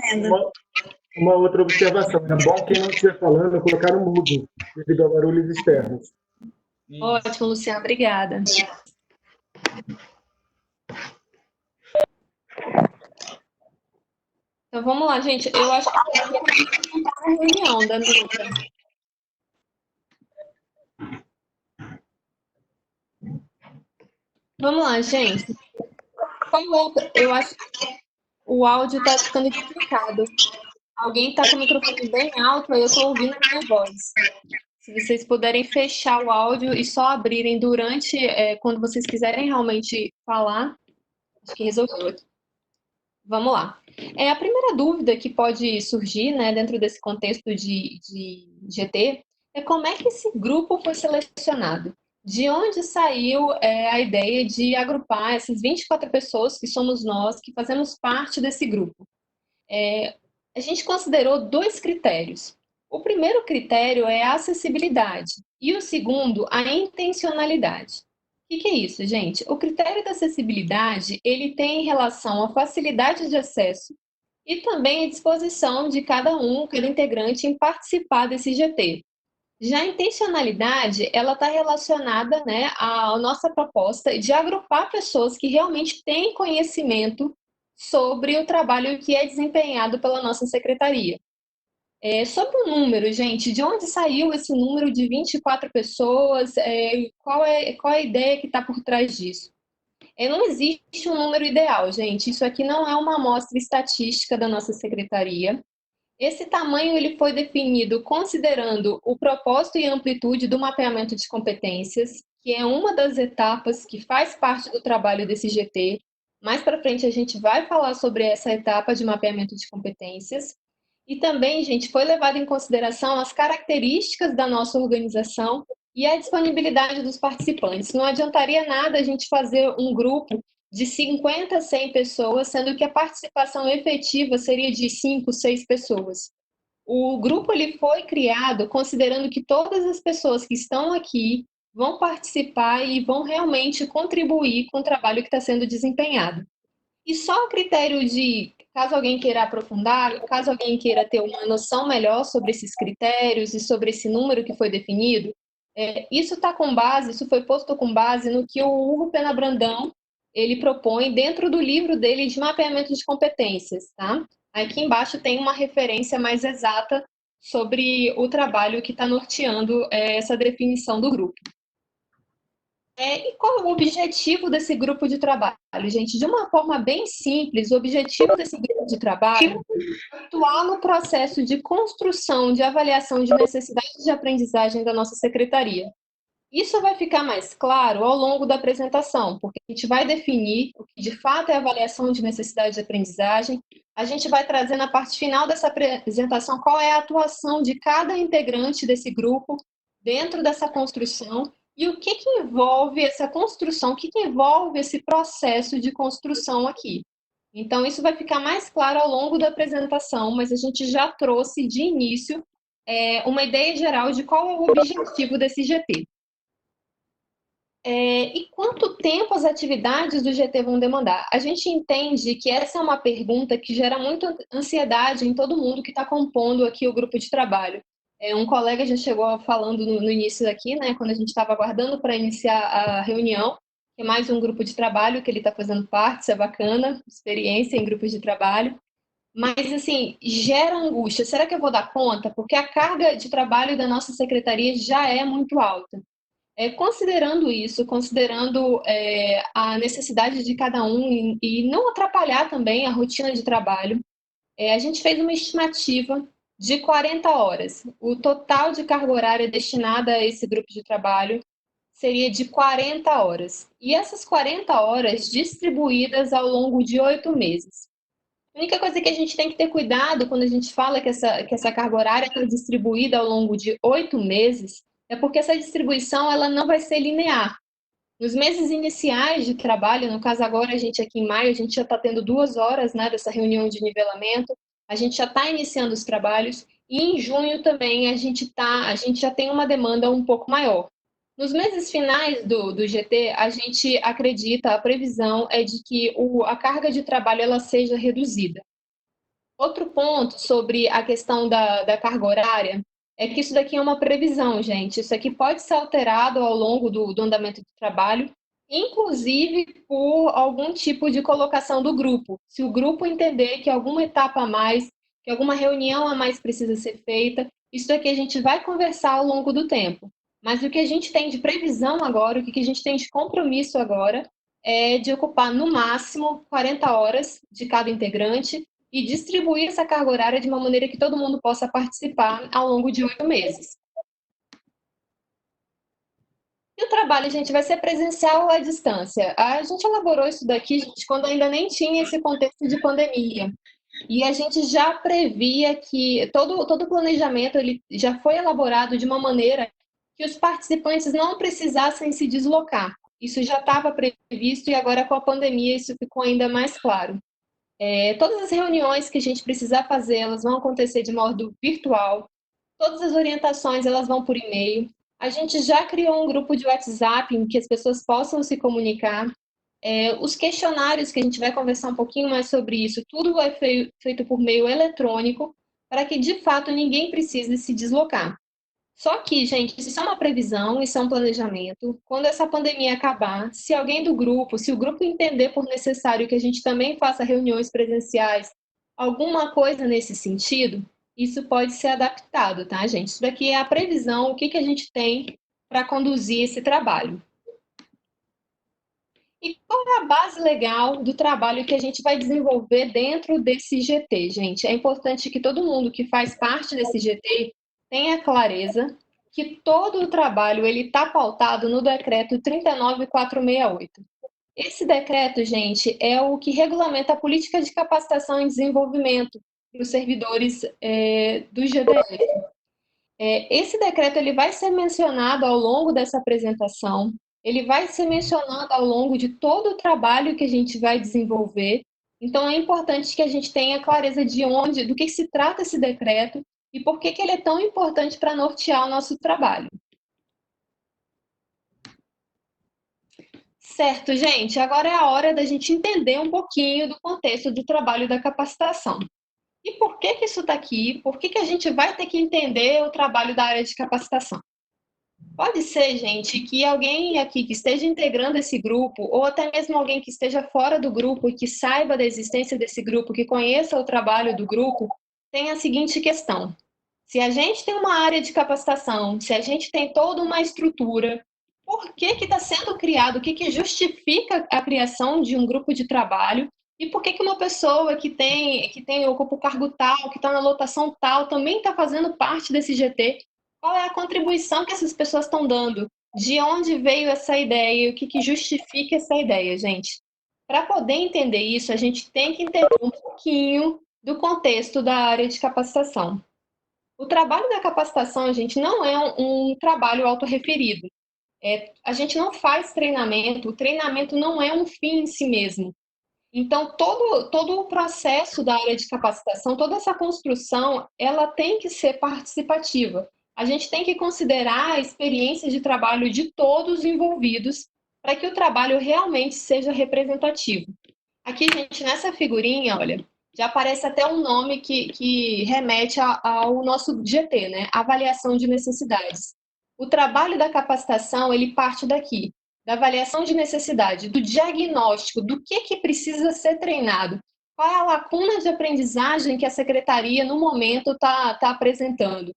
fazendo. Uma outra observação. É bom quem não estiver falando colocar no mudo, devido a barulhos externos. Ótimo, Luciana, obrigada. Então vamos lá, gente. Eu acho que a reunião da Nutra. Vamos lá, gente. Eu acho que o áudio está ficando duplicado. Alguém está com o microfone bem alto, aí eu estou ouvindo a minha voz. Se vocês puderem fechar o áudio e só abrirem durante, quando vocês quiserem realmente falar, acho que resolveu aqui. Vamos lá. A primeira dúvida que pode surgir, né, dentro desse contexto de GT é como é que esse grupo foi selecionado? De onde saiu a ideia de agrupar essas 24 pessoas que somos nós, que fazemos parte desse grupo? A gente considerou 2 critérios. O primeiro critério é a acessibilidade e o segundo, a intencionalidade. O que é isso, gente? O critério da acessibilidade, ele tem relação à facilidade de acesso e também à disposição de cada integrante em participar desse GT. Já a intencionalidade, ela está relacionada, né, à nossa proposta de agrupar pessoas que realmente têm conhecimento sobre o trabalho que é desempenhado pela nossa secretaria. Sobre o número, gente, de onde saiu esse número de 24 pessoas? Qual é a ideia que está por trás disso? Não existe um número ideal, gente. Isso aqui não é uma amostra estatística da nossa secretaria. Esse tamanho ele foi definido considerando o propósito e amplitude do mapeamento de competências, que é uma das etapas que faz parte do trabalho desse GT. Mais para frente a gente vai falar sobre essa etapa de mapeamento de competências. E também, gente, foi levado em consideração as características da nossa organização e a disponibilidade dos participantes. Não adiantaria nada a gente fazer um grupo de 50 a 100 pessoas, sendo que a participação efetiva seria de 5, 6 pessoas. O grupo ele foi criado considerando que todas as pessoas que estão aqui vão participar e vão realmente contribuir com o trabalho que está sendo desempenhado. E só a critério de, caso alguém queira aprofundar, caso alguém queira ter uma noção melhor sobre esses critérios e sobre esse número que foi definido, isso foi posto com base no que o Hugo Pena Brandão ele propõe dentro do livro dele de mapeamento de competências, tá? Aqui embaixo tem uma referência mais exata sobre o trabalho que está norteando essa definição do grupo. E qual é o objetivo desse grupo de trabalho, gente? De uma forma bem simples, o objetivo desse grupo de trabalho é atuar no processo de construção, de avaliação de necessidades de aprendizagem da nossa secretaria. Isso vai ficar mais claro ao longo da apresentação, porque a gente vai definir o que de fato é avaliação de necessidade de aprendizagem, a gente vai trazer na parte final dessa apresentação qual é a atuação de cada integrante desse grupo dentro dessa construção e o que envolve essa construção, o que envolve esse processo de construção aqui. Então, isso vai ficar mais claro ao longo da apresentação, mas a gente já trouxe de início uma ideia geral de qual é o objetivo desse GT. E quanto tempo as atividades do GT vão demandar? A gente entende que essa é uma pergunta que gera muita ansiedade em todo mundo que está compondo aqui o grupo de trabalho. Um colega já chegou falando no início aqui, né, quando a gente estava aguardando para iniciar a reunião, que é mais um grupo de trabalho que ele está fazendo parte, isso é bacana, experiência em grupos de trabalho. Mas, assim, gera angústia. Será que eu vou dar conta? Porque a carga de trabalho da nossa secretaria já é muito alta. Considerando isso, considerando a necessidade de cada um e não atrapalhar também a rotina de trabalho, a gente fez uma estimativa de 40 horas. O total de carga horária destinada a esse grupo de trabalho seria de 40 horas. E essas 40 horas distribuídas ao longo de 8 meses. A única coisa que a gente tem que ter cuidado quando a gente fala que essa carga horária está distribuída ao longo de 8 meses é porque essa distribuição ela não vai ser linear. Nos meses iniciais de trabalho, no caso agora a gente aqui em maio, a gente já está tendo 2 horas, né, dessa reunião de nivelamento, a gente já está iniciando os trabalhos, e em junho também a gente já tem uma demanda um pouco maior. Nos meses finais do GT, a gente acredita, a previsão é de que a carga de trabalho ela seja reduzida. Outro ponto sobre a questão da carga horária é que isso daqui é uma previsão, gente. Isso aqui pode ser alterado ao longo do andamento do trabalho, inclusive por algum tipo de colocação do grupo. Se o grupo entender que alguma etapa a mais, que alguma reunião a mais precisa ser feita, isso daqui a gente vai conversar ao longo do tempo. Mas o que a gente tem de previsão agora, o que a gente tem de compromisso agora, é de ocupar no máximo 40 horas de cada integrante e distribuir essa carga horária de uma maneira que todo mundo possa participar ao longo de 8 meses. E o trabalho, gente, vai ser presencial ou à distância? A gente elaborou isso daqui, gente, quando ainda nem tinha esse contexto de pandemia. E a gente já previa que todo o planejamento ele já foi elaborado de uma maneira que os participantes não precisassem se deslocar. Isso já estava previsto e agora com a pandemia isso ficou ainda mais claro. Todas as reuniões que a gente precisar fazer, elas vão acontecer de modo virtual. Todas as orientações, elas vão por e-mail. A gente já criou um grupo de WhatsApp em que as pessoas possam se comunicar. Os questionários, que a gente vai conversar um pouquinho mais sobre isso, tudo é feito por meio eletrônico, para que, de fato, ninguém precise se deslocar. Só que, gente, isso é uma previsão, isso é um planejamento. Quando essa pandemia acabar, se alguém do grupo, se o grupo entender por necessário que a gente também faça reuniões presenciais, alguma coisa nesse sentido, isso pode ser adaptado, tá, gente? Isso daqui é a previsão, o que a gente tem para conduzir esse trabalho. E qual é a base legal do trabalho que a gente vai desenvolver dentro desse GT, gente? É importante que todo mundo que faz parte desse GT tenha clareza que todo o trabalho ele está pautado no decreto 39468. Esse decreto, gente, é o que regulamenta a política de capacitação e desenvolvimento para os servidores do GDF. Esse decreto ele vai ser mencionado ao longo dessa apresentação, ele vai ser mencionado ao longo de todo o trabalho que a gente vai desenvolver. Então, é importante que a gente tenha clareza de onde, do que se trata esse decreto e por que ele é tão importante para nortear o nosso trabalho. Certo, gente, agora é a hora da gente entender um pouquinho do contexto do trabalho da capacitação. E por que isso está aqui? Por que a gente vai ter que entender o trabalho da área de capacitação? Pode ser, gente, que alguém aqui que esteja integrando esse grupo, ou até mesmo alguém que esteja fora do grupo e que saiba da existência desse grupo, que conheça o trabalho do grupo, tenha a seguinte questão: se a gente tem uma área de capacitação, se a gente tem toda uma estrutura, por que está sendo criado? O que justifica a criação de um grupo de trabalho? E por que uma pessoa ocupa o cargo tal, que está na lotação tal, também está fazendo parte desse GT? Qual é a contribuição que essas pessoas estão dando? De onde veio essa ideia? O que justifica essa ideia, gente? Para poder entender isso, a gente tem que entender um pouquinho do contexto da área de capacitação. O trabalho da capacitação, gente, não é um trabalho autorreferido. A gente não faz treinamento, o treinamento não é um fim em si mesmo. Então, todo o processo da área de capacitação, toda essa construção, ela tem que ser participativa. A gente tem que considerar a experiência de trabalho de todos os envolvidos para que o trabalho realmente seja representativo. Aqui, gente, nessa figurinha, olha, já aparece até um nome que remete ao nosso GT, né? Avaliação de necessidades. O trabalho da capacitação, ele parte daqui, da avaliação de necessidade, do diagnóstico, do que precisa ser treinado, qual é a lacuna de aprendizagem que a secretaria, no momento, está apresentando.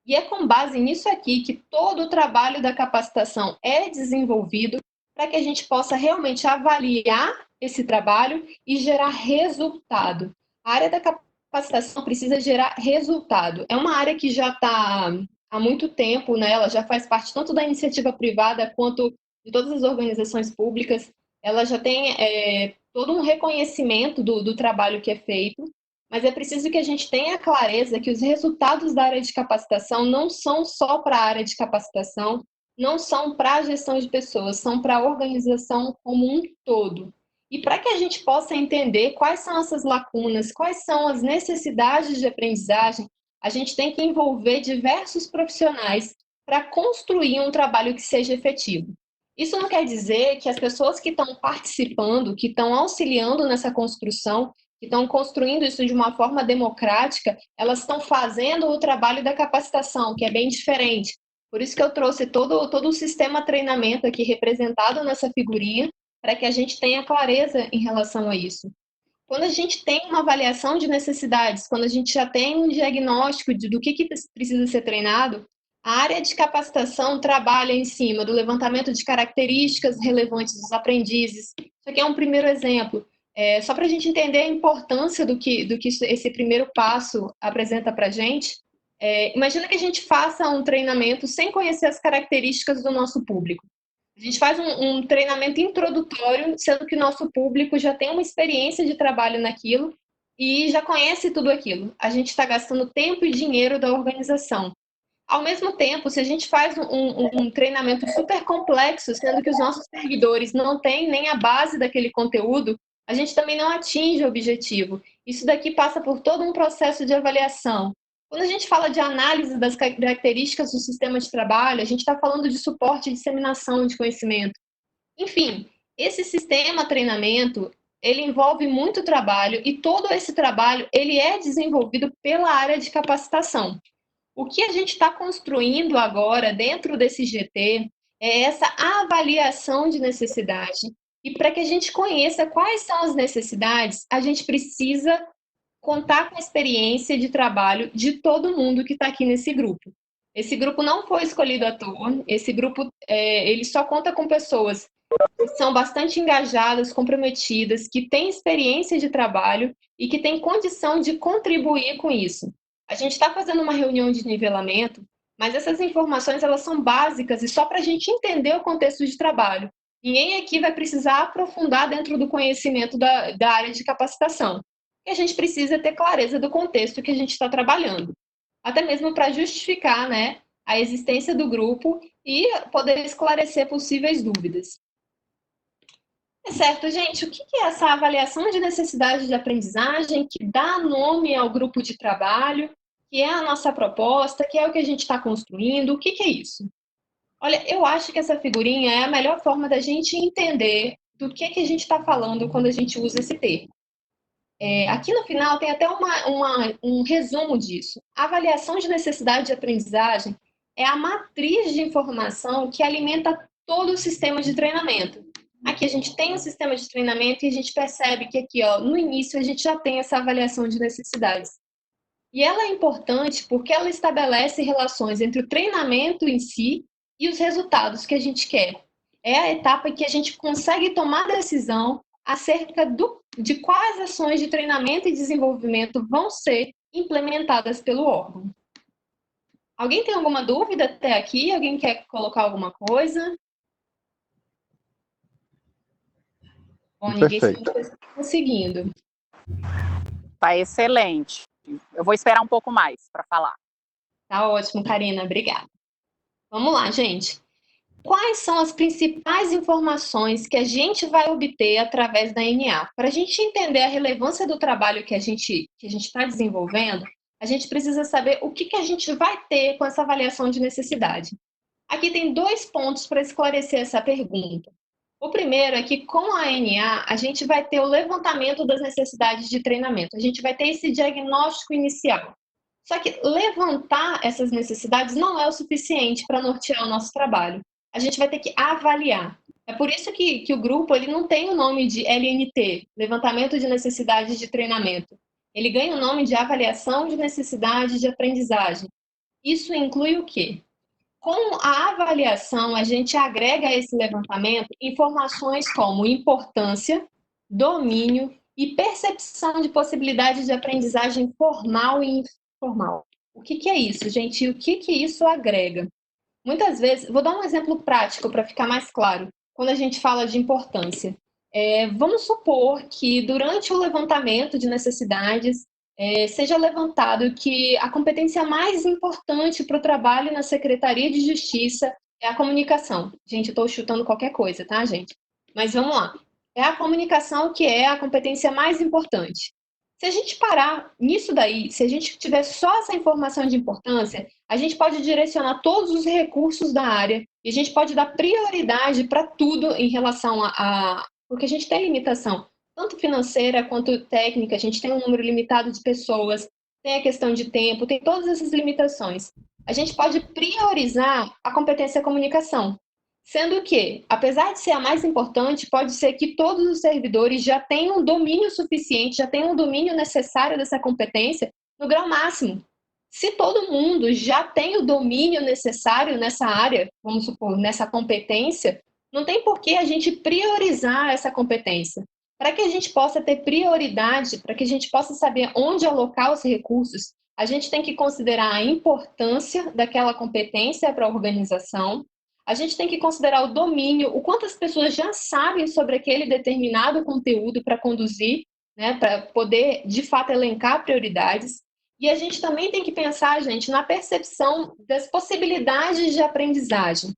E é com base nisso aqui que todo o trabalho da capacitação é desenvolvido para que a gente possa realmente avaliar esse trabalho e gerar resultado. A área da capacitação precisa gerar resultado. É uma área que já está há muito tempo, né? Ela já faz parte tanto da iniciativa privada quanto de todas as organizações públicas. Ela já tem todo um reconhecimento do trabalho que é feito, mas é preciso que a gente tenha clareza que os resultados da área de capacitação não são só para a área de capacitação, não são para a gestão de pessoas, são para a organização como um todo. E para que a gente possa entender quais são essas lacunas, quais são as necessidades de aprendizagem, a gente tem que envolver diversos profissionais para construir um trabalho que seja efetivo. Isso não quer dizer que as pessoas que estão participando, que estão auxiliando nessa construção, que estão construindo isso de uma forma democrática, elas estão fazendo o trabalho da capacitação, que é bem diferente. Por isso que eu trouxe todo o sistema treinamento aqui representado nessa figurinha, para que a gente tenha clareza em relação a isso. Quando a gente tem uma avaliação de necessidades, quando a gente já tem um diagnóstico do que precisa ser treinado, a área de capacitação trabalha em cima do levantamento de características relevantes dos aprendizes. Isso aqui é um primeiro exemplo. Só para a gente entender a importância do que esse primeiro passo apresenta para a gente, imagina que a gente faça um treinamento sem conhecer as características do nosso público. A gente faz um treinamento introdutório, sendo que o nosso público já tem uma experiência de trabalho naquilo e já conhece tudo aquilo. A gente está gastando tempo e dinheiro da organização. Ao mesmo tempo, se a gente faz um treinamento super complexo, sendo que os nossos seguidores não têm nem a base daquele conteúdo, a gente também não atinge o objetivo. Isso daqui passa por todo um processo de avaliação. Quando a gente fala de análise das características do sistema de trabalho, a gente está falando de suporte e disseminação de conhecimento. Enfim, esse sistema treinamento, ele envolve muito trabalho e todo esse trabalho ele é desenvolvido pela área de capacitação. O que a gente está construindo agora dentro desse GT é essa avaliação de necessidade. E para que a gente conheça quais são as necessidades, a gente precisa contar com a experiência de trabalho de todo mundo que está aqui nesse grupo. Esse grupo não foi escolhido à toa, esse grupo ele só conta com pessoas que são bastante engajadas, comprometidas, que têm experiência de trabalho e que têm condição de contribuir com isso. A gente está fazendo uma reunião de nivelamento, mas essas informações elas são básicas e só para a gente entender o contexto de trabalho. Ninguém aqui vai precisar aprofundar dentro do conhecimento da área de capacitação. E a gente precisa ter clareza do contexto que a gente está trabalhando. Até mesmo para justificar, né, a existência do grupo e poder esclarecer possíveis dúvidas. Certo, gente, o que é essa avaliação de necessidade de aprendizagem que dá nome ao grupo de trabalho, que é a nossa proposta, que é o que a gente está construindo, o que é isso? Olha, eu acho que essa figurinha é a melhor forma da gente entender do que a gente está falando quando a gente usa esse termo. Aqui no final tem até um resumo disso. A avaliação de necessidade de aprendizagem é a matriz de informação que alimenta todo o sistema de treinamento. Aqui a gente tem um sistema de treinamento e a gente percebe que aqui, ó, no início, a gente já tem essa avaliação de necessidades. E ela é importante porque ela estabelece relações entre o treinamento em si e os resultados que a gente quer. É a etapa em que a gente consegue tomar decisão acerca de quais ações de treinamento e desenvolvimento vão ser implementadas pelo órgão. Alguém tem alguma dúvida até aqui? Alguém quer colocar alguma coisa? Bom, ninguém se está conseguindo. Tá excelente. Eu vou esperar um pouco mais para falar. Tá ótimo, Karina, obrigada. Vamos lá, gente. Quais são as principais informações que a gente vai obter através da NA? Para a gente entender a relevância do trabalho que a gente está desenvolvendo, a gente precisa saber o que a gente vai ter com essa avaliação de necessidade. Aqui tem 2 pontos para esclarecer essa pergunta. O primeiro é que com a NA, a gente vai ter o levantamento das necessidades de treinamento. A gente vai ter esse diagnóstico inicial. Só que levantar essas necessidades não é o suficiente para nortear o nosso trabalho. A gente vai ter que avaliar. É por isso que o grupo ele não tem o nome de LNT, Levantamento de Necessidades de Treinamento. Ele ganha o nome de Avaliação de Necessidades de Aprendizagem. Isso inclui o quê? Com a avaliação, a gente agrega a esse levantamento informações como importância, domínio e percepção de possibilidades de aprendizagem formal e informal. O que é isso, gente? E o que isso agrega? Muitas vezes, vou dar um exemplo prático para ficar mais claro, quando a gente fala de importância. Vamos supor que durante o levantamento de necessidades, seja levantado que a competência mais importante para o trabalho na Secretaria de Justiça é a comunicação. Gente, eu estou chutando qualquer coisa, tá, gente? Mas vamos lá. É a comunicação que é a competência mais importante. Se a gente parar nisso daí, se a gente tiver só essa informação de importância, a gente pode direcionar todos os recursos da área e a gente pode dar prioridade para tudo em relação porque a gente tem limitação. tanto financeira quanto técnica, a gente tem um número limitado de pessoas, tem a questão de tempo, tem todas essas limitações. A gente pode priorizar a competência comunicação, sendo que, apesar de ser a mais importante, pode ser que todos os servidores já tenham domínio suficiente, já tenham o domínio necessário dessa competência no grau máximo. Se todo mundo já tem o domínio necessário nessa área, vamos supor, nessa competência, não tem por que a gente priorizar essa competência. Para que a gente possa ter prioridade, para que a gente possa saber onde alocar os recursos, a gente tem que considerar a importância daquela competência para a organização, a gente tem que considerar o domínio, o quanto as pessoas já sabem sobre aquele determinado conteúdo para conduzir, né, para poder, de fato, elencar prioridades. E a gente também tem que pensar, gente, na percepção das possibilidades de aprendizagem.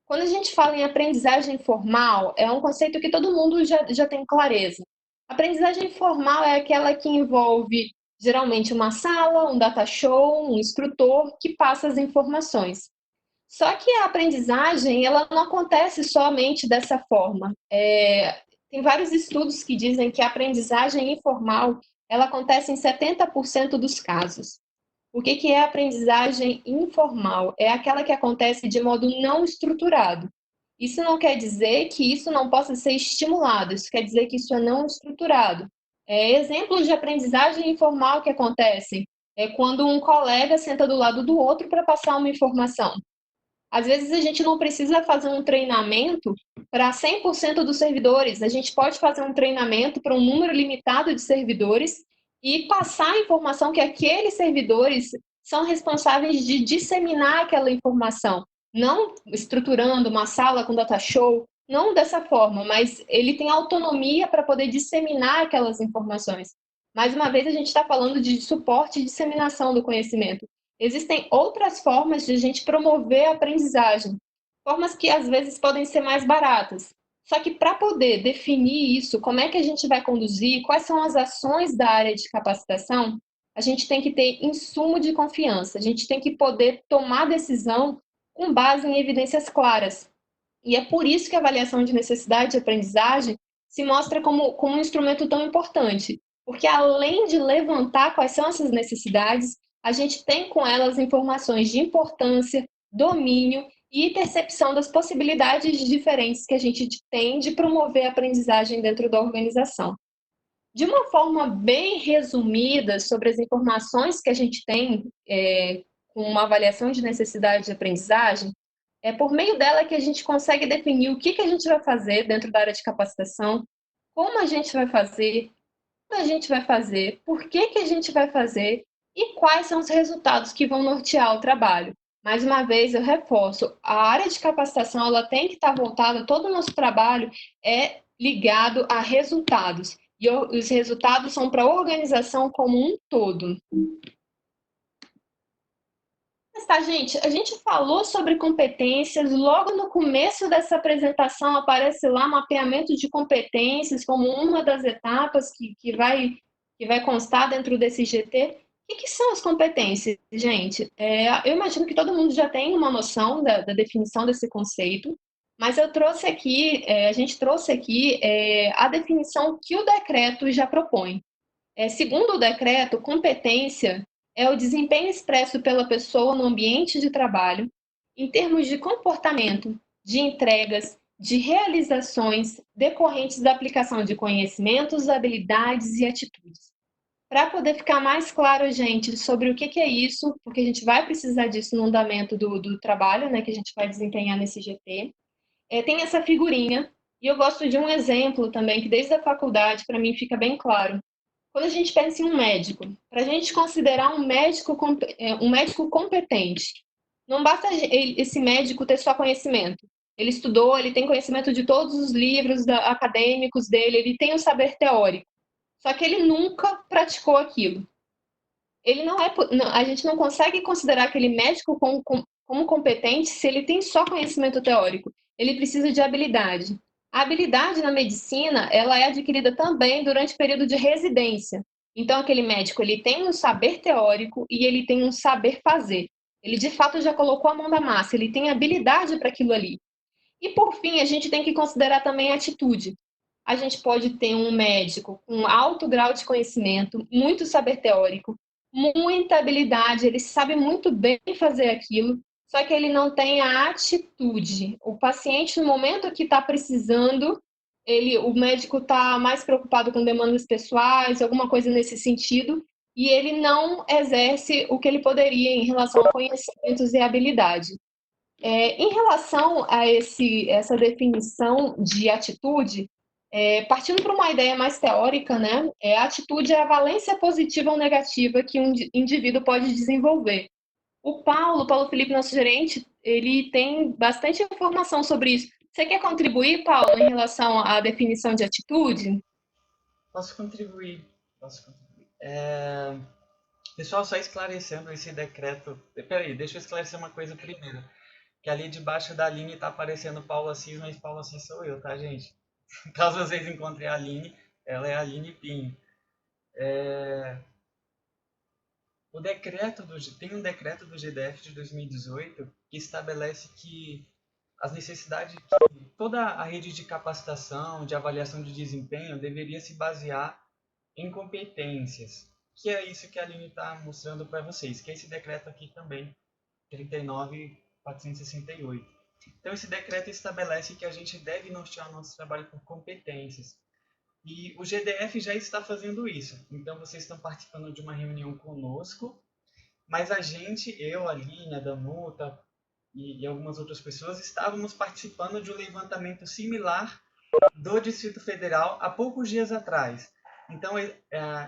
Quando a gente fala em aprendizagem formal, é um conceito que todo mundo já tem clareza. Aprendizagem formal é aquela que envolve, geralmente, uma sala, um data show, um instrutor que passa as informações. Só que a aprendizagem, ela não acontece somente dessa forma. Tem vários estudos que dizem que a aprendizagem informal, ela acontece em 70% dos casos. O que é aprendizagem informal? É aquela que acontece de modo não estruturado. Isso não quer dizer que isso não possa ser estimulado, isso quer dizer que isso é não estruturado. Exemplos de aprendizagem informal que acontecem é quando um colega senta do lado do outro para passar uma informação. Às vezes a gente não precisa fazer um treinamento para 100% dos servidores, a gente pode fazer um treinamento para um número limitado de servidores e passar a informação que aqueles servidores são responsáveis de disseminar aquela informação, não estruturando uma sala com data show, não dessa forma, mas ele tem autonomia para poder disseminar aquelas informações. Mais uma vez, a gente está falando de suporte e disseminação do conhecimento. Existem outras formas de a gente promover a aprendizagem, formas que às vezes podem ser mais baratas. Só que para poder definir isso, como é que a gente vai conduzir, quais são as ações da área de capacitação, a gente tem que ter insumo de confiança, a gente tem que poder tomar decisão com base em evidências claras. E é por isso que a avaliação de necessidade de aprendizagem se mostra como um instrumento tão importante, porque além de levantar quais são essas necessidades, a gente tem com elas informações de importância, domínio e percepção das possibilidades diferentes que a gente tem de promover a aprendizagem dentro da organização. De uma forma bem resumida sobre as informações que a gente tem com uma avaliação de necessidade de aprendizagem, é por meio dela que a gente consegue definir o que a gente vai fazer dentro da área de capacitação, como a gente vai fazer, quando a gente vai fazer, por que a gente vai fazer e quais são os resultados que vão nortear o trabalho. Mais uma vez, eu reforço, a área de capacitação ela tem que estar voltada, todo o nosso trabalho é ligado a resultados. E os resultados são para a organização como um todo. Tá, gente, a gente falou sobre competências, logo no começo dessa apresentação aparece lá mapeamento de competências como uma das etapas que vai constar dentro desse GT. O que são as competências, gente? Eu imagino que todo mundo já tem uma noção da definição desse conceito, mas eu trouxe aqui, a gente trouxe aqui a definição que o decreto já propõe. Segundo o decreto, competência é o desempenho expresso pela pessoa no ambiente de trabalho, em termos de comportamento, de entregas, de realizações decorrentes da aplicação de conhecimentos, habilidades e atitudes. Para poder ficar mais claro, gente, sobre o que é isso, porque a gente vai precisar disso no andamento do trabalho, né, que a gente vai desempenhar nesse GT, tem essa figurinha, e eu gosto de um exemplo também, que desde a faculdade, para mim, fica bem claro. Quando a gente pensa em um médico, para a gente considerar um médico competente, não basta esse médico ter só conhecimento. Ele estudou, ele tem conhecimento de todos os livros acadêmicos dele, ele tem o saber teórico. Só que ele nunca praticou aquilo. A gente não consegue considerar aquele médico como competente se ele tem só conhecimento teórico. Ele precisa de habilidade. A habilidade na medicina, ela é adquirida também durante o período de residência. Então, aquele médico, ele tem um saber teórico e ele tem um saber fazer. Ele, de fato, já colocou a mão na massa, ele tem habilidade para aquilo ali. E, por fim, a gente tem que considerar também a atitude. a gente pode ter um médico com alto grau de conhecimento, muito saber teórico, muita habilidade, ele sabe muito bem fazer aquilo, só que ele não tem a atitude. O paciente, no momento que está precisando, o médico está mais preocupado com demandas pessoais, alguma coisa nesse sentido, e ele não exerce o que ele poderia em relação a conhecimentos e habilidade. Em relação a essa definição de atitude, partindo para uma ideia mais teórica, né, a atitude é a valência positiva ou negativa que um indivíduo pode desenvolver. O Paulo Felipe, nosso gerente, ele tem bastante informação sobre isso. Você quer contribuir, Paulo, em relação à definição de atitude? Posso contribuir. Pessoal, só esclarecendo esse decreto. Peraí, deixa eu esclarecer uma coisa primeiro. Que ali debaixo da Aline está aparecendo Paula Assis, mas Paula Assis sou eu, tá, gente? Caso vocês encontrem a Aline, ela é a Aline Pinho. Tem um decreto do GDF de 2018 que estabelece que as necessidades que toda a rede de capacitação, de avaliação de desempenho deveria se basear em competências, que é isso que a Aline está mostrando para vocês, que é esse decreto aqui também, 39.468. Então, esse decreto estabelece que a gente deve nortear o nosso trabalho por competências. E o GDF já está fazendo isso. Então, vocês estão participando de uma reunião conosco, mas a gente, eu, a Aline, a Danuta e algumas outras pessoas, estávamos participando de um levantamento similar do Distrito Federal há poucos dias atrás. Então,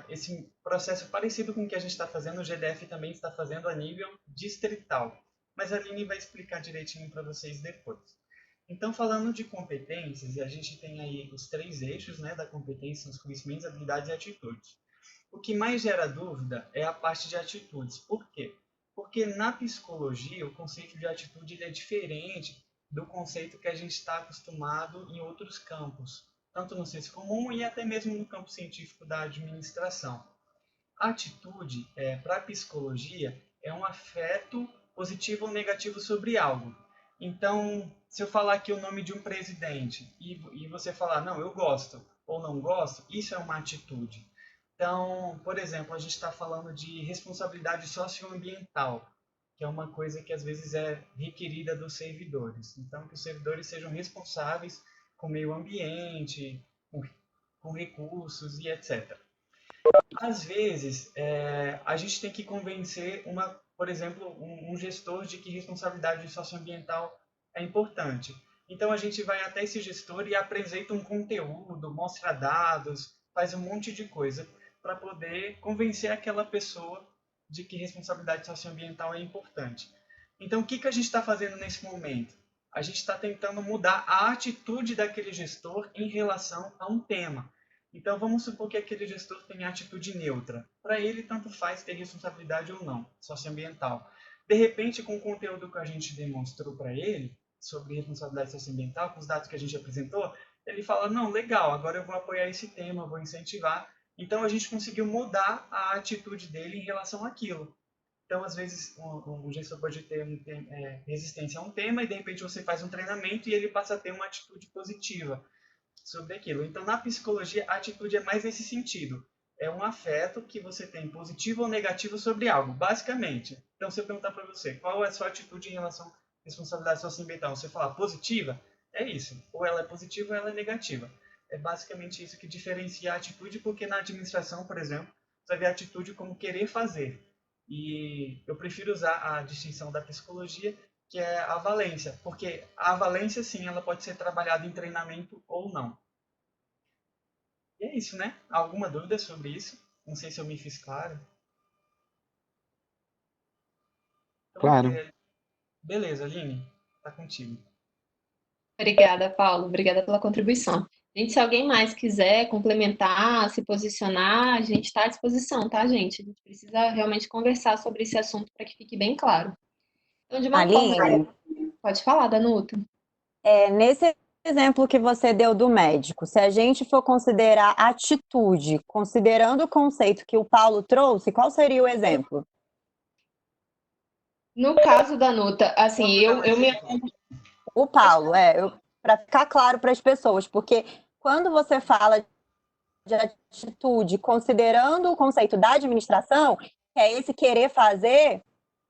esse processo parecido com o que a gente está fazendo, o GDF também está fazendo a nível distrital. Mas a Aline vai explicar direitinho para vocês depois. Então, falando de competências, a gente tem aí os 3 eixos, né, da competência, os conhecimentos, habilidades e atitudes. O que mais gera dúvida é a parte de atitudes. Por quê? Porque na psicologia, o conceito de atitude ele é diferente do conceito que a gente está acostumado em outros campos, tanto no senso comum e até mesmo no campo científico da administração. A atitude, para a psicologia, é um afeto positivo ou negativo sobre algo. Então, se eu falar aqui o nome de um presidente e você falar, não, eu gosto ou não gosto, isso é uma atitude. Então, por exemplo, a gente está falando de responsabilidade socioambiental, que é uma coisa que às vezes é requerida dos servidores. Então, que os servidores sejam responsáveis com o meio ambiente, com recursos e etc. Às vezes, a gente tem que convencer, por exemplo, um gestor de que responsabilidade socioambiental é importante. Então, a gente vai até esse gestor e apresenta um conteúdo, mostra dados, faz um monte de coisa para poder convencer aquela pessoa de que responsabilidade socioambiental é importante. Então, o que a gente está fazendo nesse momento? A gente está tentando mudar a atitude daquele gestor em relação a um tema. Então, vamos supor que aquele gestor tenha atitude neutra. Para ele, tanto faz ter responsabilidade ou não, socioambiental. De repente, com o conteúdo que a gente demonstrou para ele, sobre responsabilidade socioambiental, com os dados que a gente apresentou, ele fala, não, legal, agora eu vou apoiar esse tema, vou incentivar. Então, a gente conseguiu mudar a atitude dele em relação àquilo. Então, às vezes, um gestor pode ter resistência a um tema e, de repente, você faz um treinamento e ele passa a ter uma atitude positiva sobre aquilo. Então, na psicologia, a atitude é mais nesse sentido. É um afeto que você tem positivo ou negativo sobre algo, basicamente. Então, se eu perguntar para você, qual é a sua atitude em relação à responsabilidade socioambiental? Você falar positiva, é isso. Ou ela é positiva ou ela é negativa. É basicamente isso que diferencia a atitude, porque na administração, por exemplo, você vai ver a atitude como querer fazer. E eu prefiro usar a distinção da psicologia, que é a valência, porque a valência, sim, ela pode ser trabalhada em treinamento ou não. E é isso, né? Alguma dúvida sobre isso? Não sei se eu me fiz claro. Então, Claro. beleza, Aline, tá contigo. Obrigada, Paulo. Obrigada pela contribuição. Gente, se alguém mais quiser complementar, se posicionar, a gente está à disposição, tá, gente? A gente precisa realmente conversar sobre esse assunto para que fique bem claro. Então, de uma forma... Aline, Pode falar, Danuta. nesse exemplo que você deu do médico, se a gente for considerar atitude, considerando o conceito que o Paulo trouxe, qual seria o exemplo? No caso, Danuta, assim, eu me... O Paulo, para ficar claro para as pessoas, porque quando você fala de atitude, considerando o conceito da administração, que é esse querer fazer,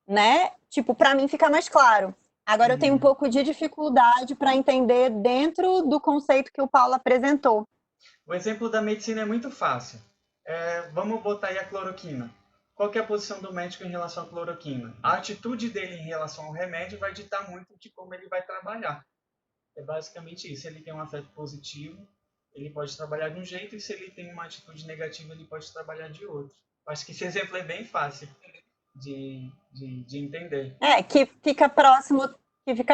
né? Tipo, para mim fica mais claro. Agora eu tenho um pouco de dificuldade para entender dentro do conceito que o Paulo apresentou. O exemplo da medicina é muito fácil. Vamos botar aí a cloroquina. Qual que é a posição do médico em relação à cloroquina? A atitude dele em relação ao remédio vai ditar muito de como ele vai trabalhar. É basicamente isso. Se ele tem um afeto positivo, ele pode trabalhar de um jeito, e se ele tem uma atitude negativa, ele pode trabalhar de outro. Acho que esse exemplo é bem fácil de entender. Que fica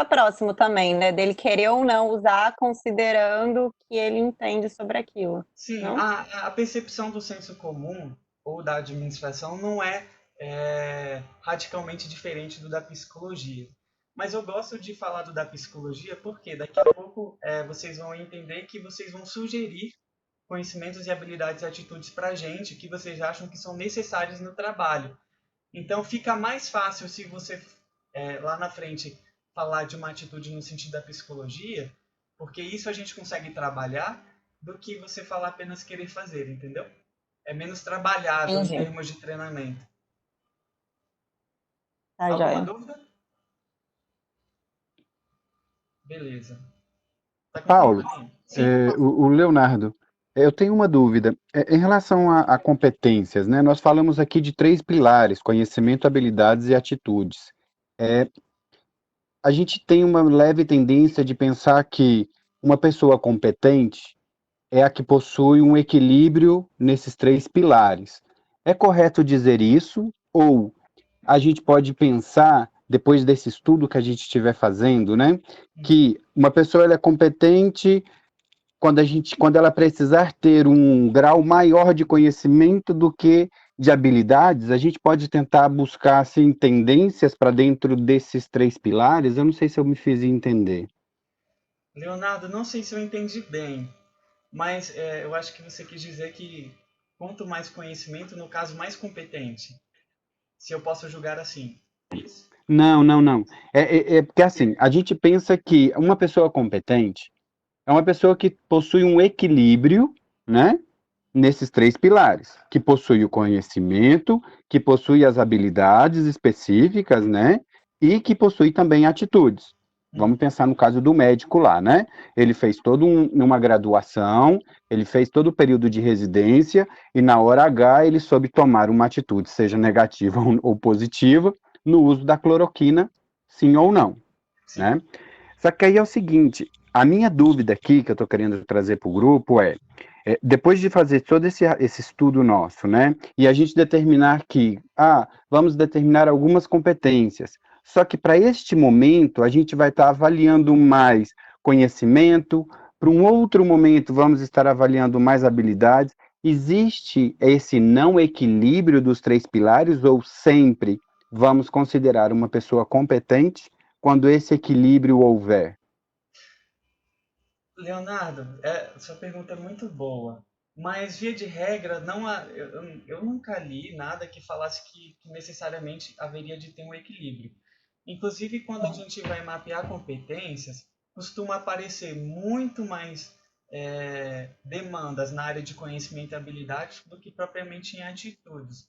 próximo também, né? Dele querer ou não usar, considerando o que ele entende sobre aquilo. Sim, não? a percepção do senso comum ou da administração não é radicalmente diferente do da psicologia. Mas eu gosto de falar do da psicologia porque daqui a pouco vocês vão entender que vocês vão sugerir conhecimentos e habilidades e atitudes para a gente que vocês acham que são necessários no trabalho. Então fica mais fácil se você lá na frente falar de uma atitude no sentido da psicologia, porque isso a gente consegue trabalhar, do que você falar apenas querer fazer, entendeu? É menos trabalhável em termos de treinamento. Tá, Alguma joia. dúvida? Beleza. Tá com Paulo, dúvida? Sim. o Leonardo, eu tenho uma dúvida. Em relação a competências, né? Nós falamos aqui de 3 pilares: conhecimento, habilidades e atitudes. A gente tem uma leve tendência de pensar que uma pessoa competente é a que possui um equilíbrio nesses 3 pilares. É correto dizer isso? Ou a gente pode pensar, depois desse estudo que a gente estiver fazendo, né, que uma pessoa ela é competente quando ela precisar ter um grau maior de conhecimento do que de habilidades? A gente pode tentar buscar assim, tendências para dentro desses 3 pilares? Eu não sei se eu me fiz entender. Leonardo, não sei se eu entendi bem, mas eu acho que você quis dizer que quanto mais conhecimento, no caso, mais competente. Se eu posso julgar assim. Isso? Não. É porque assim, a gente pensa que uma pessoa competente é uma pessoa que possui um equilíbrio, né, nesses 3 pilares, que possui o conhecimento, que possui as habilidades específicas, né, e que possui também atitudes. Vamos pensar no caso do médico lá, né? Ele fez uma graduação, ele fez todo o período de residência e na hora H ele soube tomar uma atitude, seja negativa ou positiva, no uso da cloroquina, sim ou não, Sim. né? Só que aí é o seguinte, a minha dúvida aqui que eu estou querendo trazer para o grupo depois de fazer todo esse estudo nosso, né, e a gente determinar que, vamos determinar algumas competências, só que para este momento a gente vai estar avaliando mais conhecimento, para um outro momento vamos estar avaliando mais habilidades. Existe esse não equilíbrio dos 3 pilares ou sempre vamos considerar uma pessoa competente quando esse equilíbrio houver? Leonardo, sua pergunta é muito boa, mas via de regra, eu nunca li nada que falasse que necessariamente haveria de ter um equilíbrio. Inclusive, quando a gente vai mapear competências, costuma aparecer muito mais demandas na área de conhecimento e habilidade do que propriamente em atitudes.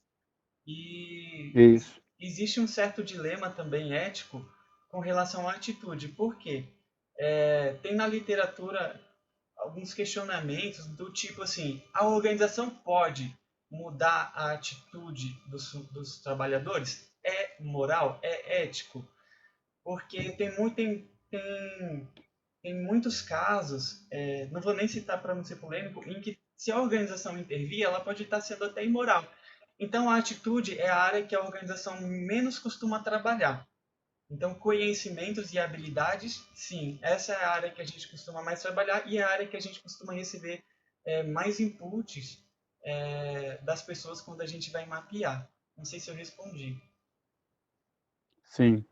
E Isso. existe um certo dilema também ético com relação à atitude. Por quê? Tem na literatura alguns questionamentos do tipo assim, a organização pode mudar a atitude dos trabalhadores? É moral? É ético? Porque tem muitos casos, não vou nem citar para não ser polêmico, em que se a organização intervir, ela pode estar sendo até imoral. Então a atitude é a área que a organização menos costuma trabalhar. Então, conhecimentos e habilidades, sim, essa é a área que a gente costuma mais trabalhar e é a área que a gente costuma receber mais inputs das pessoas quando a gente vai mapear. Não sei se eu respondi. Sim,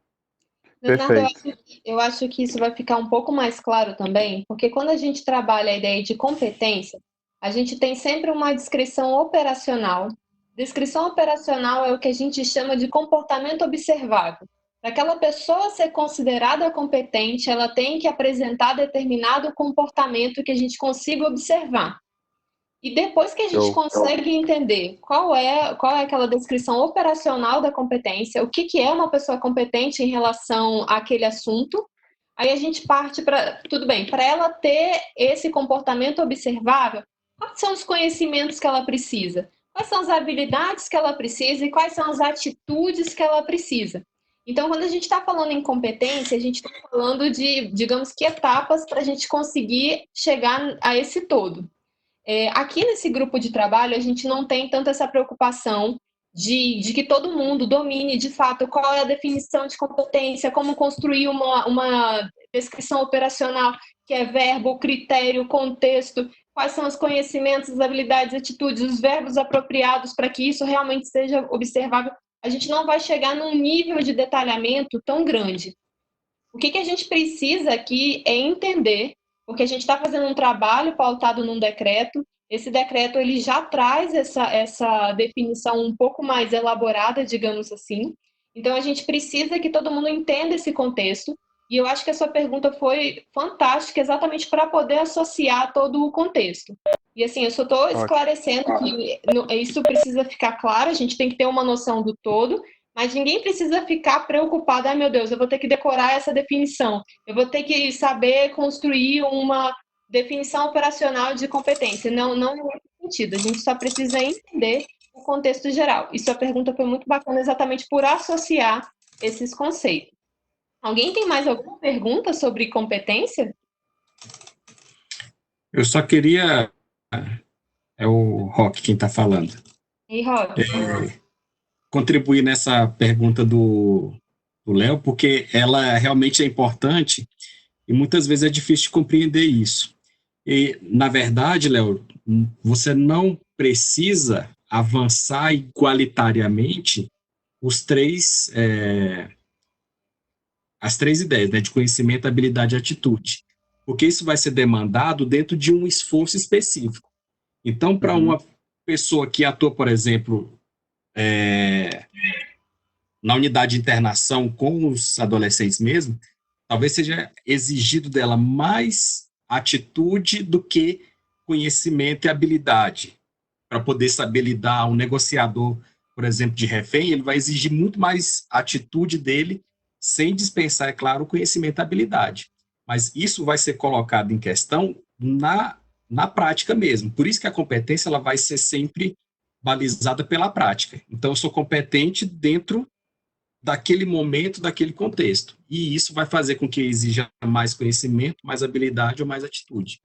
Leonardo, perfeito. eu acho que isso vai ficar um pouco mais claro também, porque quando a gente trabalha a ideia de competência, a gente tem sempre uma descrição operacional. Descrição operacional é o que a gente chama de comportamento observável. Para aquela pessoa ser considerada competente, ela tem que apresentar determinado comportamento que a gente consiga observar. E depois que a gente consegue entender qual é aquela descrição operacional da competência, o que é uma pessoa competente em relação àquele assunto, aí a gente parte para, tudo bem, para ela ter esse comportamento observável, quais são os conhecimentos que ela precisa? Quais são as habilidades que ela precisa e quais são as atitudes que ela precisa? Então, quando a gente está falando em competência, a gente está falando de, digamos que, etapas para a gente conseguir chegar a esse todo. Aqui nesse grupo de trabalho, a gente não tem tanto essa preocupação de que todo mundo domine, de fato, qual é a definição de competência, como construir uma descrição operacional, que é verbo, critério, contexto, quais são os conhecimentos, as habilidades, atitudes, os verbos apropriados para que isso realmente seja observável. A gente não vai chegar num nível de detalhamento tão grande. O que a gente precisa aqui é entender, porque a gente está fazendo um trabalho pautado num decreto, esse decreto ele já traz essa definição um pouco mais elaborada, digamos assim, então a gente precisa que todo mundo entenda esse contexto, e eu acho que a sua pergunta foi fantástica exatamente para poder associar todo o contexto. E assim, eu só estou esclarecendo que isso precisa ficar claro, a gente tem que ter uma noção do todo, mas ninguém precisa ficar preocupado, meu Deus, eu vou ter que decorar essa definição, eu vou ter que saber construir uma definição operacional de competência. Não é nesse sentido, a gente só precisa entender o contexto geral. E sua pergunta foi muito bacana exatamente por associar esses conceitos. Alguém tem mais alguma pergunta sobre competência? Eu só queria... É o Roque quem está falando. E Roque? Contribuir nessa pergunta do Léo, porque ela realmente é importante e muitas vezes é difícil de compreender isso. E, na verdade, Léo, você não precisa avançar igualitariamente as três ideias, né, de conhecimento, habilidade e atitude, porque isso vai ser demandado dentro de um esforço específico. Então, para uma pessoa que atua, por exemplo, na unidade de internação com os adolescentes mesmo, talvez seja exigido dela mais atitude do que conhecimento e habilidade. Para poder saber lidar, um negociador, por exemplo, de refém, ele vai exigir muito mais atitude dele, sem dispensar, é claro, o conhecimento e habilidade. Mas isso vai ser colocado em questão na prática mesmo. Por isso que a competência ela vai ser sempre balizada pela prática. Então, eu sou competente dentro daquele momento, daquele contexto. E isso vai fazer com que exija mais conhecimento, mais habilidade ou mais atitude.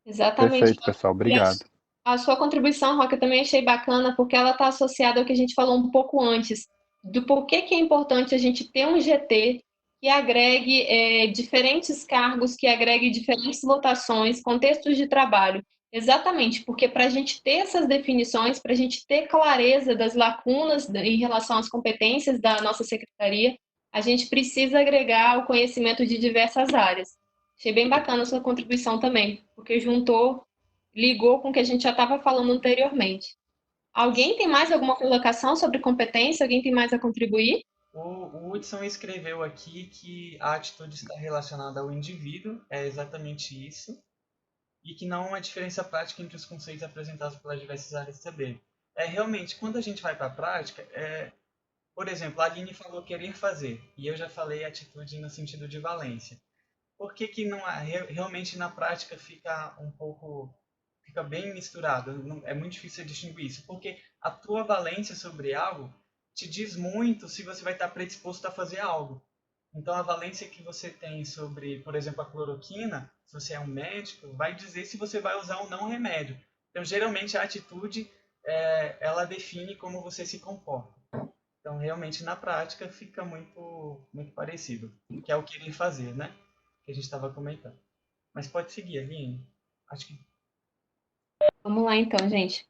Exatamente. Perfeito, pessoal. Obrigado. A sua contribuição, Roca, eu também achei bacana, porque ela está associada ao que a gente falou um pouco antes, do porquê que é importante a gente ter um GT que agregue diferentes cargos, que agregue diferentes lotações, contextos de trabalho. Exatamente, porque para a gente ter essas definições, para a gente ter clareza das lacunas em relação às competências da nossa secretaria, a gente precisa agregar o conhecimento de diversas áreas. Achei bem bacana a sua contribuição também, porque ligou com o que a gente já estava falando anteriormente. Alguém tem mais alguma colocação sobre competência? Alguém tem mais a contribuir? O Hudson escreveu aqui que a atitude está relacionada ao indivíduo, é exatamente isso, e que não há uma diferença prática entre os conceitos apresentados pelas diversas áreas de saber. Realmente, quando a gente vai para a prática, por exemplo, a Aline falou querer fazer, e eu já falei atitude no sentido de valência. Por que não há, realmente na prática fica bem misturado, é muito difícil distinguir isso, porque a tua valência sobre algo te diz muito se você vai estar predisposto a fazer algo. Então, a valência que você tem sobre, por exemplo, a cloroquina, se você é um médico, vai dizer se você vai usar ou não o remédio. Então, geralmente, a atitude, ela define como você se comporta. Então, realmente, na prática, fica muito, muito parecido, que é o querer fazer, né? Que a gente estava comentando. Mas pode seguir, Aline. Acho que... Vamos lá, então, gente.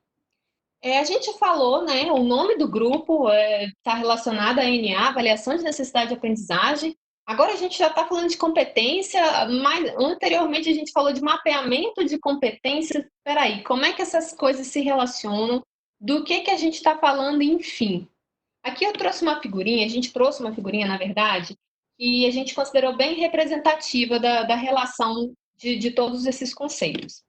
A gente falou, né, o nome do grupo está relacionado à ANA, Avaliação de Necessidade de Aprendizagem. Agora a gente já está falando de competência, mas anteriormente a gente falou de mapeamento de competências. Espera aí, como é que essas coisas se relacionam? Do que a gente está falando, enfim? Aqui eu trouxe uma figurinha, a gente trouxe uma figurinha, na verdade, que a gente considerou bem representativa da relação de todos esses conceitos.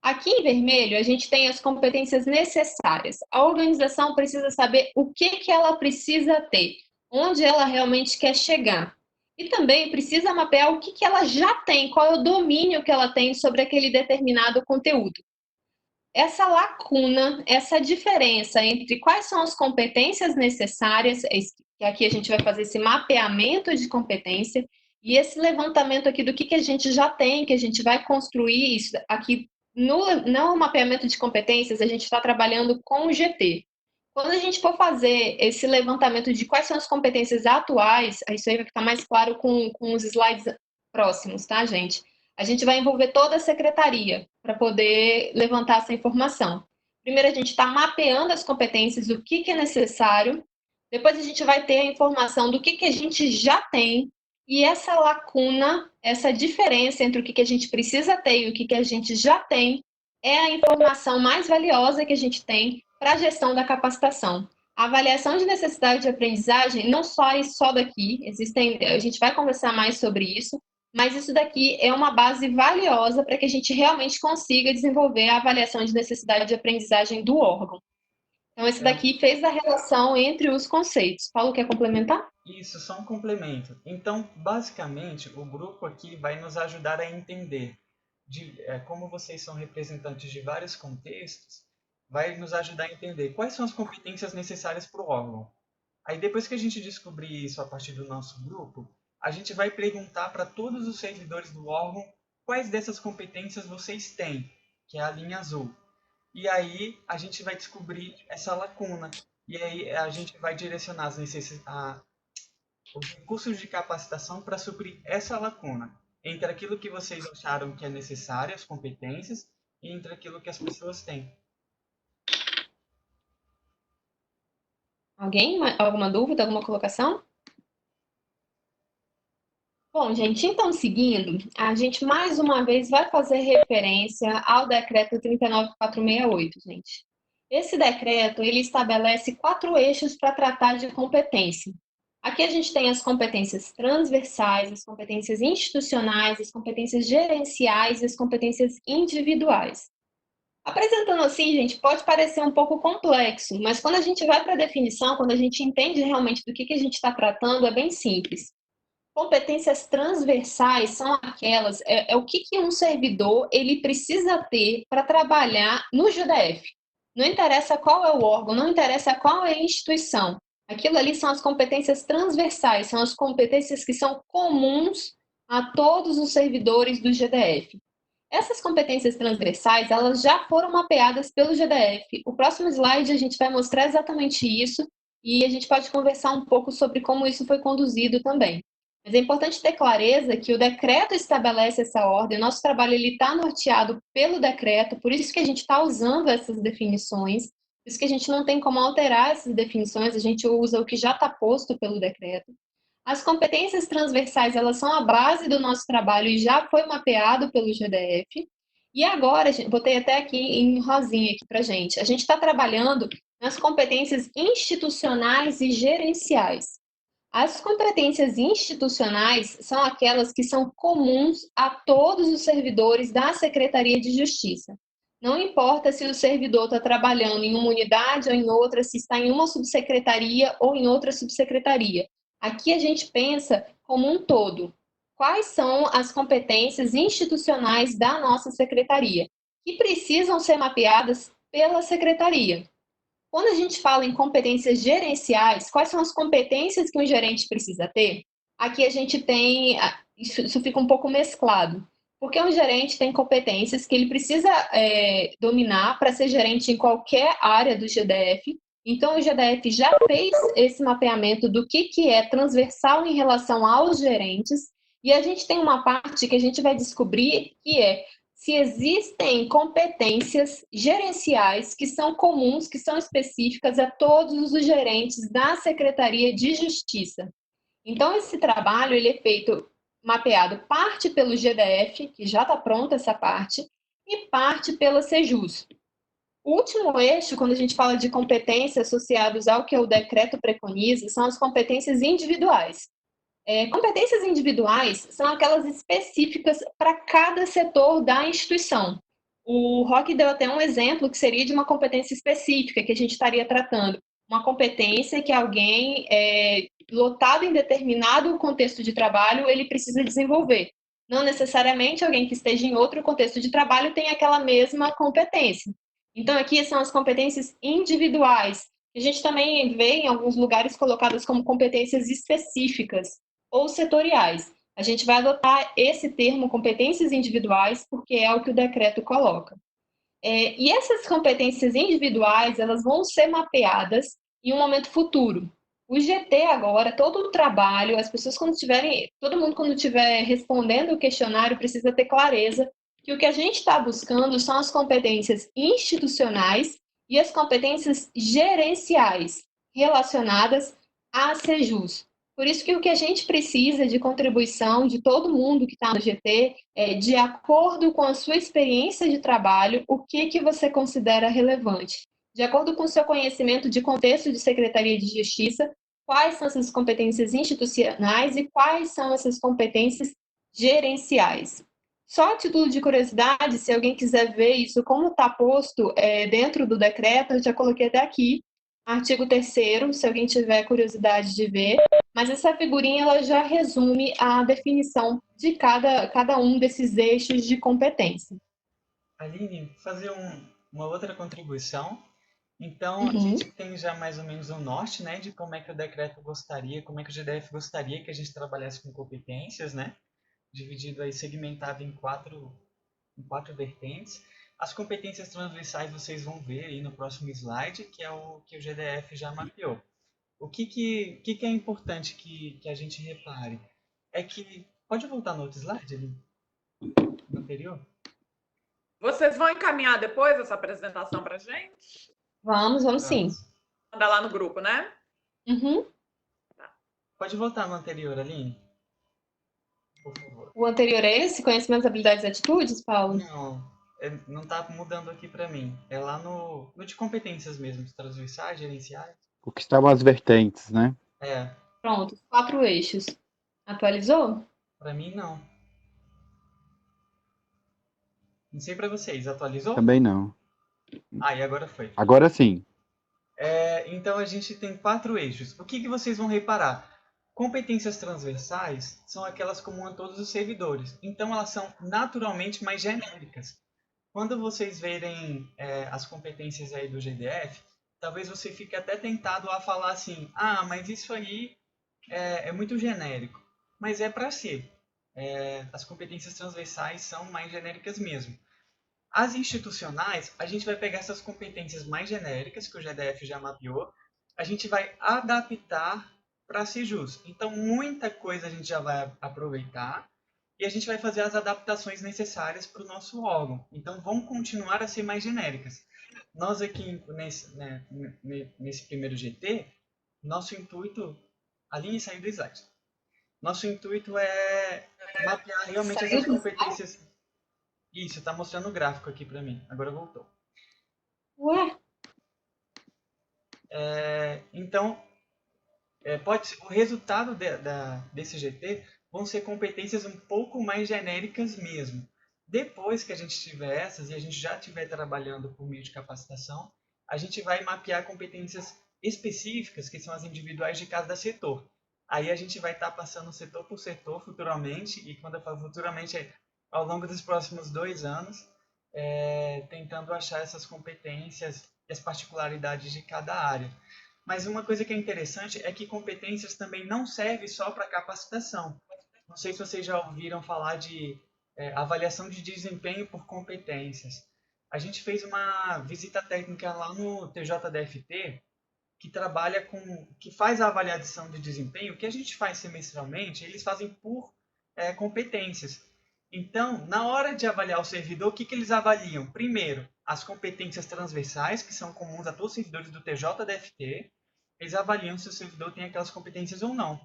Aqui em vermelho, a gente tem as competências necessárias. A organização precisa saber o que ela precisa ter, onde ela realmente quer chegar. E também precisa mapear o que ela já tem, qual é o domínio que ela tem sobre aquele determinado conteúdo. Essa lacuna, essa diferença entre quais são as competências necessárias, que aqui a gente vai fazer esse mapeamento de competência, e esse levantamento aqui do que a gente já tem, que a gente vai construir isso aqui. No mapeamento de competências, a gente está trabalhando com o GT. Quando a gente for fazer esse levantamento de quais são as competências atuais, isso aí vai ficar mais claro com os slides próximos, tá, gente? A gente vai envolver toda a secretaria para poder levantar essa informação. Primeiro, a gente está mapeando as competências, o que é necessário. Depois, a gente vai ter a informação do que a gente já tem. E essa lacuna, essa diferença entre o que a gente precisa ter e o que a gente já tem, é a informação mais valiosa que a gente tem para a gestão da capacitação. A avaliação de necessidade de aprendizagem não só daqui, a gente vai conversar mais sobre isso, mas isso daqui é uma base valiosa para que a gente realmente consiga desenvolver a avaliação de necessidade de aprendizagem do órgão. Então, esse daqui fez a relação entre os conceitos. Paulo, quer complementar? Isso, só um complemento. Então, basicamente, o grupo aqui vai nos ajudar a entender, como vocês são representantes de vários contextos, vai nos ajudar a entender quais são as competências necessárias para o órgão. Aí, depois que a gente descobrir isso a partir do nosso grupo, a gente vai perguntar para todos os servidores do órgão quais dessas competências vocês têm, que é a linha azul. E aí a gente vai descobrir essa lacuna. E aí a gente vai direcionar os recursos de capacitação para suprir essa lacuna. Entre aquilo que vocês acharam que é necessário, as competências, e entre aquilo que as pessoas têm. Alguém? Alguma dúvida, alguma colocação? Bom, gente, então, seguindo, a gente mais uma vez vai fazer referência ao decreto 39468, gente. Esse decreto, ele estabelece 4 eixos para tratar de competência. Aqui a gente tem as competências transversais, as competências institucionais, as competências gerenciais e as competências individuais. Apresentando assim, gente, pode parecer um pouco complexo, mas quando a gente vai para a definição, quando a gente entende realmente do que a gente está tratando, é bem simples. Competências transversais são aquelas, o que um servidor ele precisa ter para trabalhar no GDF. Não interessa qual é o órgão, não interessa qual é a instituição. Aquilo ali são as competências transversais, são as competências que são comuns a todos os servidores do GDF. Essas competências transversais, elas já foram mapeadas pelo GDF. O próximo slide a gente vai mostrar exatamente isso e a gente pode conversar um pouco sobre como isso foi conduzido também. Mas é importante ter clareza que o decreto estabelece essa ordem, o nosso trabalho está norteado pelo decreto, por isso que a gente está usando essas definições, por isso que a gente não tem como alterar essas definições, a gente usa o que já está posto pelo decreto. As competências transversais, elas são a base do nosso trabalho e já foi mapeado pelo GDF. E agora, botei até aqui em rosinha aqui para gente, a gente está trabalhando nas competências institucionais e gerenciais. As competências institucionais são aquelas que são comuns a todos os servidores da Secretaria de Justiça. Não importa se o servidor está trabalhando em uma unidade ou em outra, se está em uma subsecretaria ou em outra subsecretaria. Aqui a gente pensa como um todo. Quais são as competências institucionais da nossa secretaria, que precisam ser mapeadas pela secretaria? Quando a gente fala em competências gerenciais, quais são as competências que um gerente precisa ter? Aqui a gente tem, isso fica um pouco mesclado, porque um gerente tem competências que ele precisa dominar para ser gerente em qualquer área do GDF. Então, o GDF já fez esse mapeamento do que é transversal em relação aos gerentes, e a gente tem uma parte que a gente vai descobrir que é se existem competências gerenciais que são comuns, que são específicas a todos os gerentes da Secretaria de Justiça. Então, esse trabalho ele é feito, mapeado parte pelo GDF, que já está pronta essa parte, e parte pela Sejus. O último eixo, quando a gente fala de competências associadas ao que o decreto preconiza, são as competências individuais. Competências individuais são aquelas específicas para cada setor da instituição. O Roque deu até um exemplo que seria de uma competência específica que a gente estaria tratando. Uma competência que alguém lotado em determinado contexto de trabalho, ele precisa desenvolver. Não necessariamente alguém que esteja em outro contexto de trabalho tem aquela mesma competência. Então, aqui são as competências individuais. A gente também vê em alguns lugares colocadas como competências específicas ou setoriais. A gente vai adotar esse termo competências individuais porque é o que o decreto coloca. E essas competências individuais, elas vão ser mapeadas em um momento futuro. O GT agora, todo o trabalho, as pessoas todo mundo quando estiver respondendo o questionário precisa ter clareza que o que a gente está buscando são as competências institucionais e as competências gerenciais relacionadas à Sejus. Por isso que o que a gente precisa de contribuição de todo mundo que está no GT é, de acordo com a sua experiência de trabalho, o que você considera relevante. De acordo com o seu conhecimento de contexto de Secretaria de Justiça, quais são essas competências institucionais e quais são essas competências gerenciais. Só a título de curiosidade, se alguém quiser ver isso como está posto dentro do decreto, eu já coloquei até aqui, artigo 3º, se alguém tiver curiosidade de ver, mas essa figurinha ela já resume a definição de cada um desses eixos de competência. Aline, fazer uma outra contribuição. Então, a Uhum. gente tem já mais ou menos um norte, né, de como é que o decreto gostaria, como é que o GDF gostaria que a gente trabalhasse com competências, né, dividido aí, segmentado em quatro vertentes. As competências transversais vocês vão ver aí no próximo slide, que é o que o GDF já mapeou. O que é importante que a gente repare é que... Pode voltar no outro slide, ali? No anterior? Vocês vão encaminhar depois essa apresentação para a gente? Vamos sim. Manda lá no grupo, né? Uhum. Pode voltar no anterior, Aline? Por favor. O anterior é esse, conhecimentos, habilidades e atitudes, Paulo? Não está mudando aqui para mim. É lá no de competências mesmo, transversais, gerenciais. O que estavam as vertentes, né? Pronto, 4 eixos. Atualizou? Para mim, não. Não sei para vocês. Atualizou? Também não. E agora foi. Agora sim. Então, a gente tem 4 eixos. O que vocês vão reparar? Competências transversais são aquelas comuns a todos os servidores. Então, elas são naturalmente mais genéricas. Quando vocês verem as competências aí do GDF, talvez você fique até tentado a falar assim, mas isso aí é muito genérico. Mas é para ser. As competências transversais são mais genéricas mesmo. As institucionais, a gente vai pegar essas competências mais genéricas, que o GDF já mapeou, a gente vai adaptar para ser justo. Então, muita coisa a gente já vai aproveitar e a gente vai fazer as adaptações necessárias para o nosso órgão. Então, vão continuar a ser mais genéricas. Nós aqui, nesse primeiro GT, nosso intuito... Aline, saiu do slide. Nosso intuito é mapear realmente essas competências... Isso, está mostrando o gráfico aqui para mim. Agora voltou. Ué? Então, pode ser, o resultado desse GT vão ser competências um pouco mais genéricas mesmo. Depois que a gente tiver essas e a gente já estiver trabalhando por meio de capacitação, a gente vai mapear competências específicas, que são as individuais de cada setor. Aí a gente vai estar passando setor por setor futuramente, e quando eu falo futuramente é ao longo dos próximos 2 anos, tentando achar essas competências e as particularidades de cada área. Mas uma coisa que é interessante é que competências também não servem só para capacitação. Não sei se vocês já ouviram falar de avaliação de desempenho por competências. A gente fez uma visita técnica lá no TJDFT, que faz a avaliação de desempenho, que a gente faz semestralmente, eles fazem por competências. Então, na hora de avaliar o servidor, o que eles avaliam? Primeiro, as competências transversais, que são comuns a todos os servidores do TJDFT. Eles avaliam se o servidor tem aquelas competências ou não.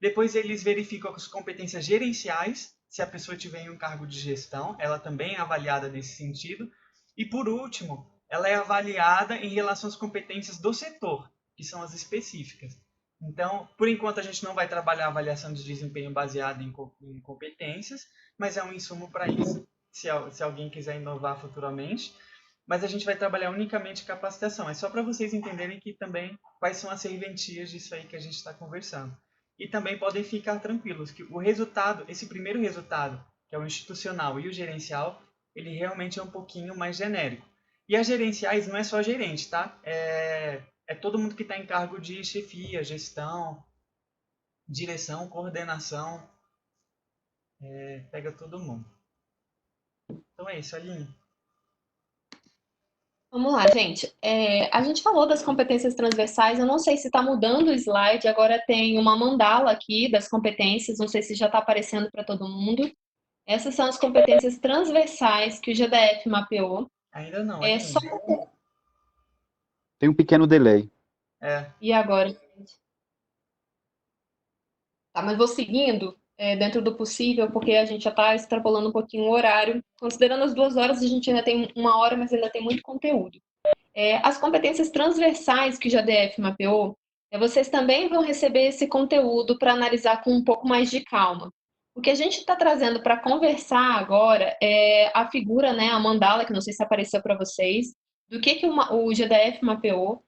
Depois, eles verificam as competências gerenciais, se a pessoa tiver em um cargo de gestão, ela também é avaliada nesse sentido. E, por último, ela é avaliada em relação às competências do setor, que são as específicas. Então, por enquanto, a gente não vai trabalhar a avaliação de desempenho baseada em competências, mas é um insumo para isso, se alguém quiser inovar futuramente. Mas a gente vai trabalhar unicamente capacitação. É só para vocês entenderem que também quais são as serventias disso aí que a gente está conversando. E também podem ficar tranquilos que o resultado, esse primeiro resultado, que é o institucional e o gerencial, ele realmente é um pouquinho mais genérico. E as gerenciais não é só gerente, tá? É todo mundo que está em cargo de chefia, gestão, direção, coordenação. Pega todo mundo. Então é isso, Aline. Vamos lá, gente. A gente falou das competências transversais, eu não sei se está mudando o slide, agora tem uma mandala aqui das competências, não sei se já está aparecendo para todo mundo. Essas são as competências transversais que o GDF mapeou. Ainda não, Aline. Tem um pequeno delay. E agora, gente? Tá, mas vou seguindo dentro do possível, porque a gente já está extrapolando um pouquinho o horário. Considerando as 2 horas, a gente ainda tem 1 hora, mas ainda tem muito conteúdo. As competências transversais que o GDF mapeou, vocês também vão receber esse conteúdo para analisar com um pouco mais de calma. O que a gente está trazendo para conversar agora é a figura, né, a mandala, que não sei se apareceu para vocês, do que o GDF mapeou.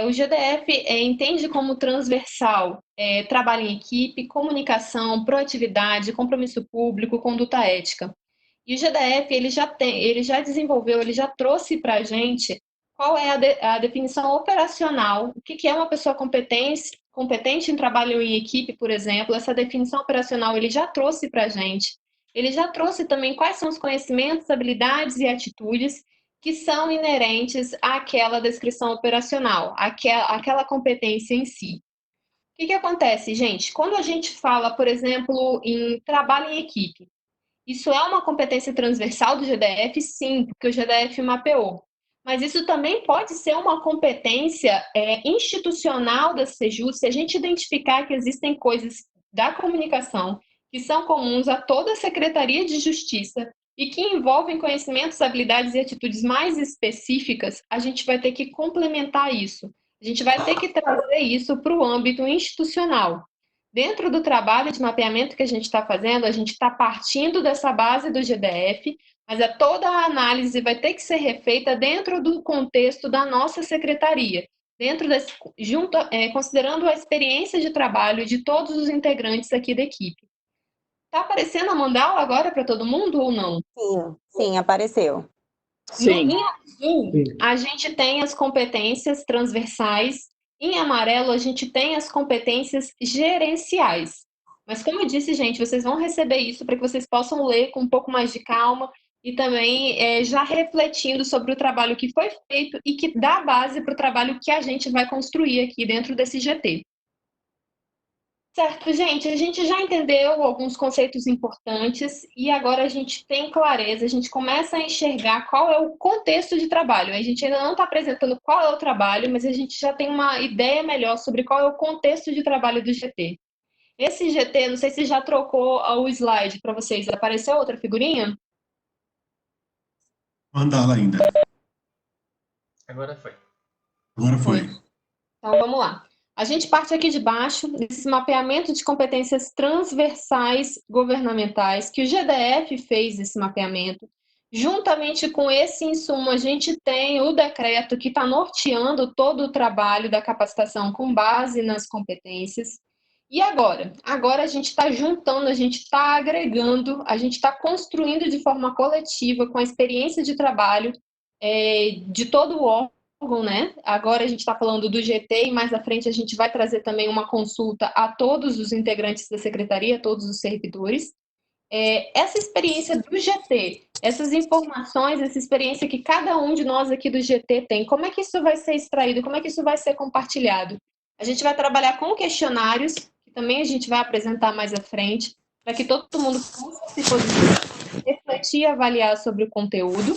O GDF entende como transversal trabalho em equipe, comunicação, proatividade, compromisso público, conduta ética. E o GDF ele já desenvolveu, ele já trouxe para a gente qual é a definição operacional, o que é uma pessoa competente em trabalho em equipe, por exemplo. Essa definição operacional ele já trouxe para a gente. Ele já trouxe também quais são os conhecimentos, habilidades e atitudes que são inerentes àquela descrição operacional, àquela competência em si. O que acontece, gente? Quando a gente fala, por exemplo, em trabalho em equipe, isso é uma competência transversal do GDF? Sim, porque o GDF mapeou. Mas isso também pode ser uma competência institucional da SEJU, se a gente identificar que existem coisas da comunicação que são comuns a toda a Secretaria de Justiça e que envolvem conhecimentos, habilidades e atitudes mais específicas, a gente vai ter que complementar isso. A gente vai ter que trazer isso para o âmbito institucional. Dentro do trabalho de mapeamento que a gente está fazendo, a gente está partindo dessa base do GDF, mas toda a análise vai ter que ser refeita dentro do contexto da nossa secretaria, considerando a experiência de trabalho de todos os integrantes aqui da equipe. Está aparecendo a mandala agora para todo mundo ou não? Sim, apareceu. Sim. Em azul, a gente tem as competências transversais. Em amarelo, a gente tem as competências gerenciais. Mas, como eu disse, gente, vocês vão receber isso para que vocês possam ler com um pouco mais de calma e também já refletindo sobre o trabalho que foi feito e que dá base para o trabalho que a gente vai construir aqui dentro desse GT. Certo, gente, a gente já entendeu alguns conceitos importantes e agora a gente tem clareza, a gente começa a enxergar qual é o contexto de trabalho. A gente ainda não está apresentando qual é o trabalho, mas a gente já tem uma ideia melhor sobre qual é o contexto de trabalho do GT. Esse GT, não sei se já trocou o slide para vocês, apareceu outra figurinha? Mandala ainda. Agora foi. Agora foi. Então, vamos lá. A gente parte aqui de baixo, desse mapeamento de competências transversais governamentais, que o GDF fez esse mapeamento. Juntamente com esse insumo, a gente tem o decreto que está norteando todo o trabalho da capacitação com base nas competências. E agora? Agora a gente está juntando, a gente está agregando, a gente está construindo de forma coletiva, com a experiência de trabalho de todo o órgão, né? Agora a gente está falando do GT e mais à frente a gente vai trazer também uma consulta a todos os integrantes da secretaria, todos os servidores. Essa experiência do GT, essas informações, essa experiência que cada um de nós aqui do GT tem, como é que isso vai ser extraído, como é que isso vai ser compartilhado? A gente vai trabalhar com questionários, que também a gente vai apresentar mais à frente, para que todo mundo possa se posicionar, refletir e avaliar sobre o conteúdo.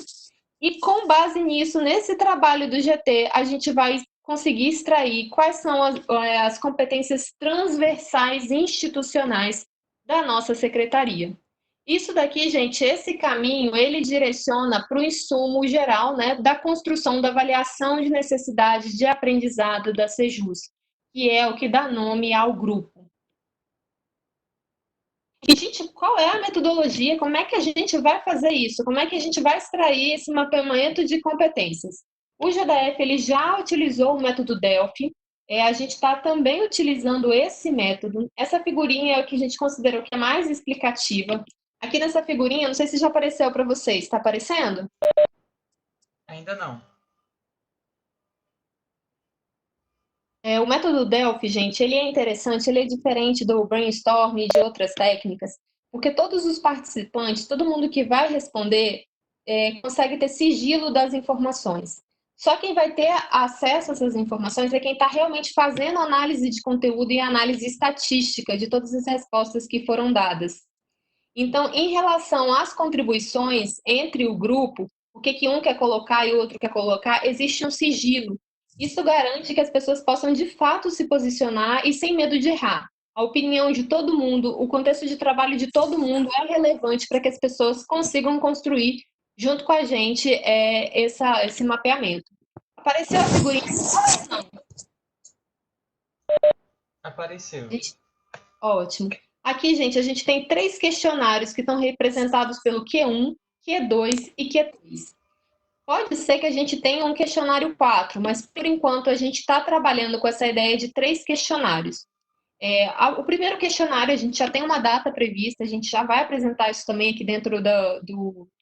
E com base nisso, nesse trabalho do GT, a gente vai conseguir extrair quais são as competências transversais institucionais da nossa secretaria. Isso daqui, gente, esse caminho, ele direciona para o insumo geral, né, da construção da avaliação de necessidade de aprendizado da Sejus, que é o que dá nome ao grupo. E, gente, qual é a metodologia? Como é que a gente vai fazer isso? Como é que a gente vai extrair esse mapeamento de competências? O GDF ele já utilizou o método Delphi, a gente está também utilizando esse método. Essa figurinha é o que a gente considerou que é mais explicativa. Aqui nessa figurinha, não sei se já apareceu para vocês, está aparecendo? Ainda não. O método Delphi, gente, ele é interessante, ele é diferente do brainstorm e de outras técnicas, porque todos os participantes, todo mundo que vai responder, consegue ter sigilo das informações. Só quem vai ter acesso a essas informações é quem está realmente fazendo análise de conteúdo e análise estatística de todas as respostas que foram dadas. Então, em relação às contribuições entre o grupo, o que um quer colocar e o outro quer colocar, existe um sigilo. Isso garante que as pessoas possam, de fato, se posicionar e sem medo de errar. A opinião de todo mundo, o contexto de trabalho de todo mundo é relevante para que as pessoas consigam construir, junto com a gente, esse mapeamento. Apareceu a figurinha? Não. Apareceu. Ótimo. Aqui, gente, a gente tem 3 questionários que estão representados pelo Q1, Q2 e Q3. Pode ser que a gente tenha um questionário 4, mas, por enquanto, a gente está trabalhando com essa ideia de 3 questionários. O primeiro questionário, a gente já tem uma data prevista, a gente já vai apresentar isso também aqui dentro da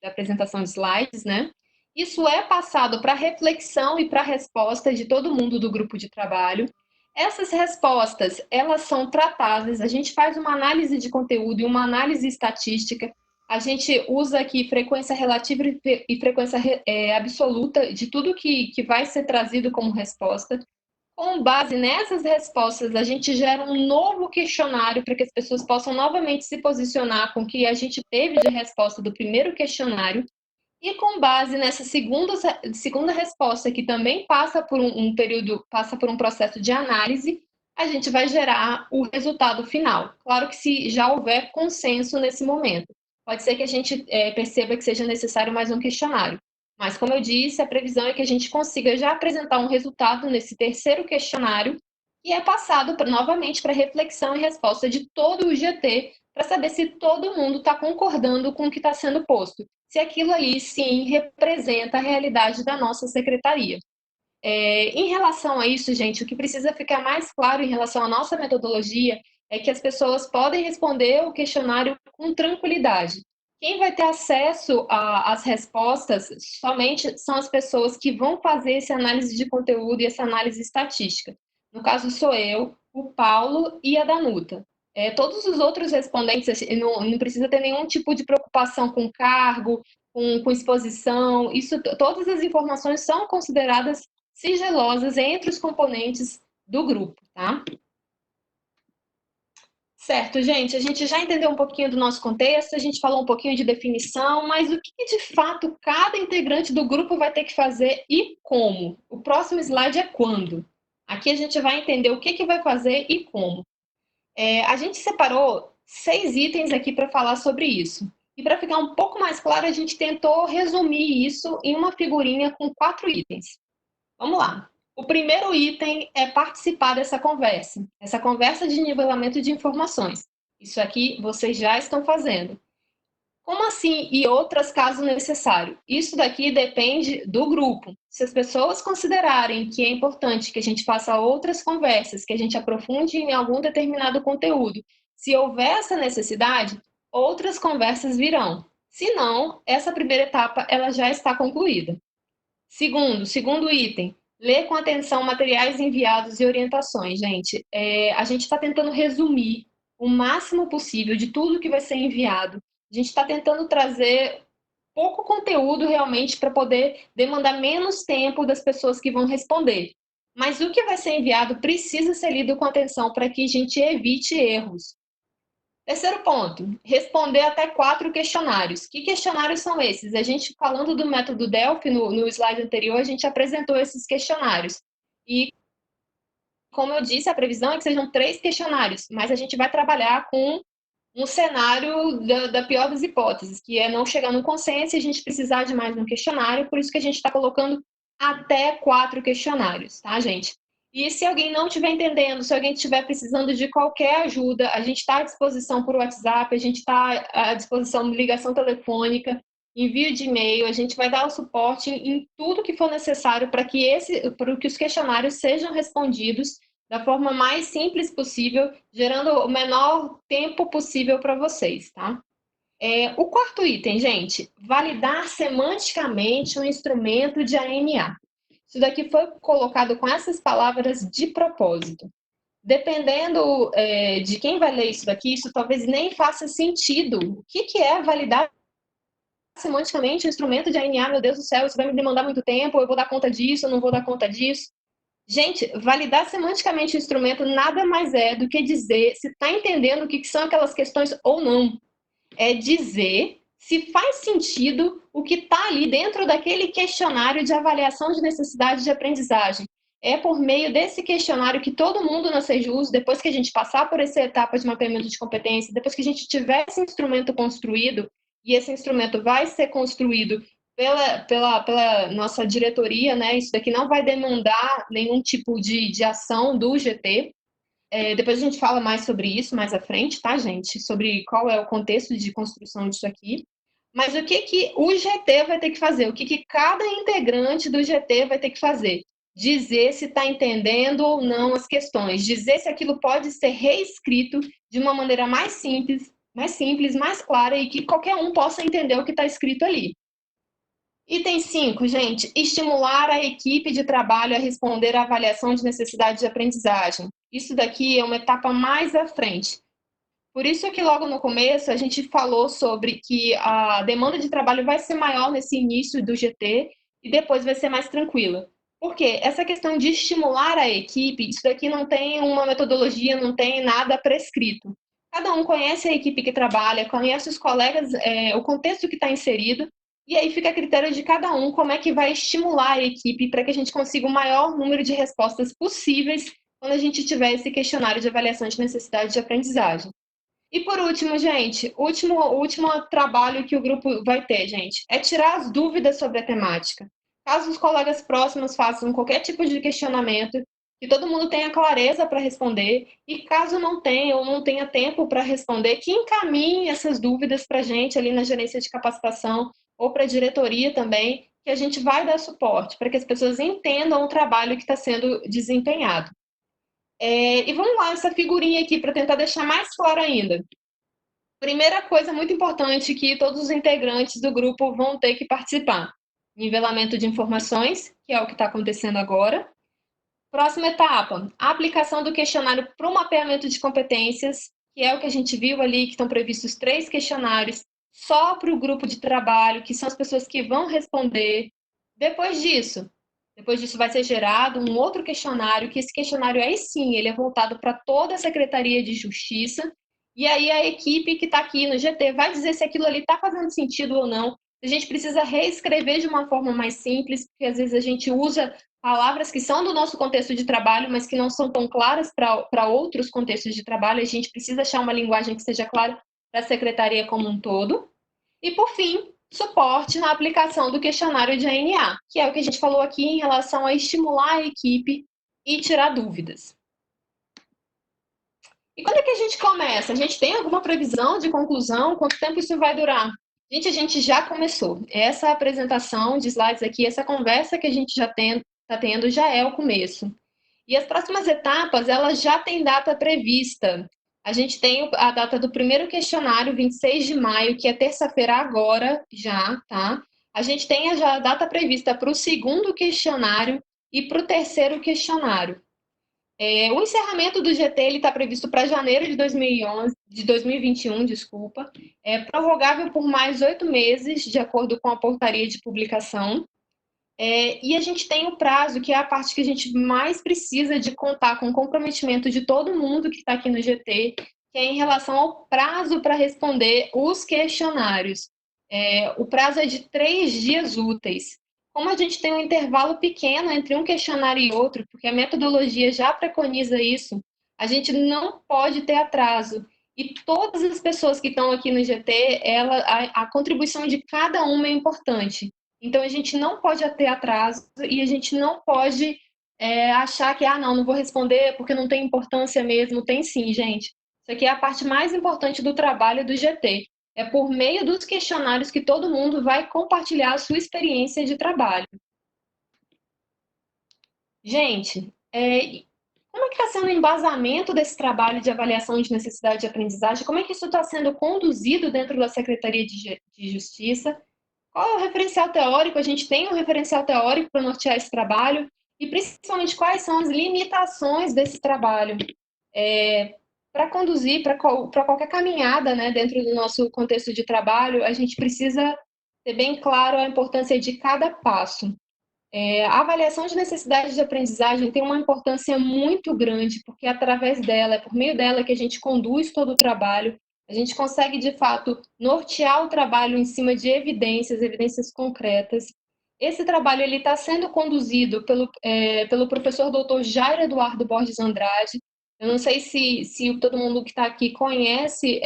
apresentação de slides, né? Isso é passado para reflexão e para resposta de todo mundo do grupo de trabalho. Essas respostas, elas são tratáveis, a gente faz uma análise de conteúdo e uma análise estatística, a gente usa aqui frequência relativa e frequência absoluta de tudo que vai ser trazido como resposta. Com base nessas respostas, a gente gera um novo questionário para que as pessoas possam novamente se posicionar com o que a gente teve de resposta do primeiro questionário. E com base nessa segunda resposta, que também passa por um período, passa por um processo de análise, a gente vai gerar o resultado final. Claro que se já houver consenso nesse momento. Pode ser que a gente perceba que seja necessário mais um questionário. Mas, como eu disse, a previsão é que a gente consiga já apresentar um resultado nesse terceiro questionário e é passado novamente para reflexão e resposta de todo o GT para saber se todo mundo está concordando com o que está sendo posto, se aquilo ali, sim, representa a realidade da nossa secretaria. Em relação a isso, gente, o que precisa ficar mais claro em relação à nossa metodologia é que as pessoas podem responder o questionário com tranquilidade. Quem vai ter acesso às respostas somente são as pessoas que vão fazer essa análise de conteúdo e essa análise estatística. No caso, sou eu, o Paulo e a Danuta. Todos os outros respondentes não precisa ter nenhum tipo de preocupação com cargo, com exposição. Todas as informações são consideradas sigilosas entre os componentes do grupo, tá? Certo, gente, a gente já entendeu um pouquinho do nosso contexto, a gente falou um pouquinho de definição, mas o que de fato cada integrante do grupo vai ter que fazer e como? O próximo slide é quando. Aqui a gente vai entender o que vai fazer e como. A gente separou 6 itens aqui para falar sobre isso. E para ficar um pouco mais claro, a gente tentou resumir isso em uma figurinha com 4 itens. Vamos lá. O primeiro item é participar dessa conversa de nivelamento de informações. Isso aqui vocês já estão fazendo. Como assim? E outras, caso necessário? Isso daqui depende do grupo. Se as pessoas considerarem que é importante que a gente faça outras conversas, que a gente aprofunde em algum determinado conteúdo, se houver essa necessidade, outras conversas virão. Se não, essa primeira etapa ela já está concluída. Segundo item, ler com atenção materiais enviados e orientações, gente. A gente está tentando resumir o máximo possível de tudo que vai ser enviado. A gente está tentando trazer pouco conteúdo realmente para poder demandar menos tempo das pessoas que vão responder. Mas o que vai ser enviado precisa ser lido com atenção para que a gente evite erros. Terceiro ponto, responder até 4 questionários. Que questionários são esses? A gente, falando do método Delphi, no slide anterior, a gente apresentou esses questionários. E, como eu disse, a previsão é que sejam 3 questionários, mas a gente vai trabalhar com um cenário da pior das hipóteses, que é não chegar num consenso e a gente precisar de mais um questionário, por isso que a gente está colocando até 4 questionários, tá, gente? E se alguém não estiver entendendo, se alguém estiver precisando de qualquer ajuda, a gente está à disposição por WhatsApp, a gente está à disposição de ligação telefônica, envio de e-mail, a gente vai dar o suporte em tudo que for necessário para que os questionários sejam respondidos da forma mais simples possível, gerando o menor tempo possível para vocês, tá? O quarto item, gente, validar semanticamente um instrumento de ANA. Isso daqui foi colocado com essas palavras de propósito. Dependendo de quem vai ler isso daqui, isso talvez nem faça sentido. O que é validar semanticamente um instrumento de ANA? Meu Deus do céu, isso vai me demandar muito tempo, eu vou dar conta disso, eu não vou dar conta disso. Gente, validar semanticamente o instrumento nada mais é do que dizer se está entendendo o que são aquelas questões ou não. É dizer se faz sentido o que está ali dentro daquele questionário de avaliação de necessidade de aprendizagem. É por meio desse questionário que todo mundo na Sejus, depois que a gente passar por essa etapa de mapeamento de competência, depois que a gente tiver esse instrumento construído, e esse instrumento vai ser construído pela nossa diretoria, né? Isso daqui não vai demandar nenhum tipo de ação do GT. Depois a gente fala mais sobre isso mais à frente, tá, gente? Sobre qual é o contexto de construção disso aqui. Mas o que o GT vai ter que fazer? O que cada integrante do GT vai ter que fazer? Dizer se está entendendo ou não as questões. Dizer se aquilo pode ser reescrito de uma maneira mais simples, mais clara e que qualquer um possa entender o que está escrito ali. Item 5, gente, estimular a equipe de trabalho a responder à avaliação de necessidade de aprendizagem. Isso daqui é uma etapa mais à frente. Por isso que logo no começo a gente falou sobre que a demanda de trabalho vai ser maior nesse início do GT e depois vai ser mais tranquila. Por quê? Essa questão de estimular a equipe, isso daqui não tem uma metodologia, não tem nada prescrito. Cada um conhece a equipe que trabalha, conhece os colegas, o contexto que está inserido, e aí fica a critério de cada um como é que vai estimular a equipe para que a gente consiga o maior número de respostas possíveis quando a gente tiver esse questionário de avaliação de necessidade de aprendizagem. E por último, gente, o último trabalho que o grupo vai ter, gente, é tirar as dúvidas sobre a temática. Caso os colegas próximos façam qualquer tipo de questionamento, que todo mundo tenha clareza para responder, e caso não tenha ou não tenha tempo para responder, que encaminhe essas dúvidas para a gente ali na gerência de capacitação ou para a diretoria também, que a gente vai dar suporte para que as pessoas entendam o trabalho que está sendo desempenhado. E vamos lá, essa figurinha aqui, para tentar deixar mais claro ainda. Primeira coisa muito importante que todos os integrantes do grupo vão ter que participar. Nivelamento de informações, que é o que está acontecendo agora. Próxima etapa, a aplicação do questionário para o mapeamento de competências, que é o que a gente viu ali, que estão previstos 3 questionários só para o grupo de trabalho, que são as pessoas que vão responder. Depois disso vai ser gerado um outro questionário, que esse questionário aí sim, ele é voltado para toda a Secretaria de Justiça, e aí a equipe que está aqui no GT vai dizer se aquilo ali está fazendo sentido ou não. A gente precisa reescrever de uma forma mais simples, porque às vezes a gente usa palavras que são do nosso contexto de trabalho, mas que não são tão claras para outros contextos de trabalho. A gente precisa achar uma linguagem que seja clara para a secretaria como um todo. E, por fim, suporte na aplicação do questionário de ANA, que é o que a gente falou aqui em relação a estimular a equipe e tirar dúvidas. E quando é que a gente começa? A gente tem alguma previsão de conclusão? Quanto tempo isso vai durar? Gente, a gente já começou. Essa apresentação de slides aqui, essa conversa que a gente já está tendo, já é o começo. E as próximas etapas, elas já têm data prevista. A gente tem a data do primeiro questionário, 26 de maio, que é terça-feira agora, já, tá? A gente tem já a data prevista para o segundo questionário e para o terceiro questionário. O encerramento do GT está previsto para janeiro de 2021, desculpa. É prorrogável por mais 8 meses, de acordo com a portaria de publicação. E a gente tem o prazo, que é a parte que a gente mais precisa de contar com o comprometimento de todo mundo que está aqui no GT, que é em relação ao prazo para responder os questionários. O prazo é de 3 dias úteis. Como a gente tem um intervalo pequeno entre um questionário e outro, porque a metodologia já preconiza isso, a gente não pode ter atraso. E todas as pessoas que estão aqui no GT, a contribuição de cada uma é importante. Então, a gente não pode ter atraso e a gente não pode achar que, não vou responder porque não tem importância mesmo. Tem sim, gente. Isso aqui é a parte mais importante do trabalho do GT. É por meio dos questionários que todo mundo vai compartilhar a sua experiência de trabalho. Gente, como é que está sendo o embasamento desse trabalho de avaliação de necessidade de aprendizagem? Como é que isso está sendo conduzido dentro da Secretaria de Justiça? Qual é o referencial teórico? A gente tem um referencial teórico para nortear esse trabalho? E, principalmente, quais são as limitações desse trabalho? Para conduzir, para qualquer caminhada, né, dentro do nosso contexto de trabalho, a gente precisa ter bem claro a importância de cada passo. A avaliação de necessidade de aprendizagem tem uma importância muito grande, porque através dela, é por meio dela que a gente conduz todo o trabalho, a gente consegue, de fato, nortear o trabalho em cima de evidências concretas. Esse trabalho está sendo conduzido pelo professor Dr. Jairo Eduardo Borges Andrade. Eu não sei se todo mundo que está aqui conhece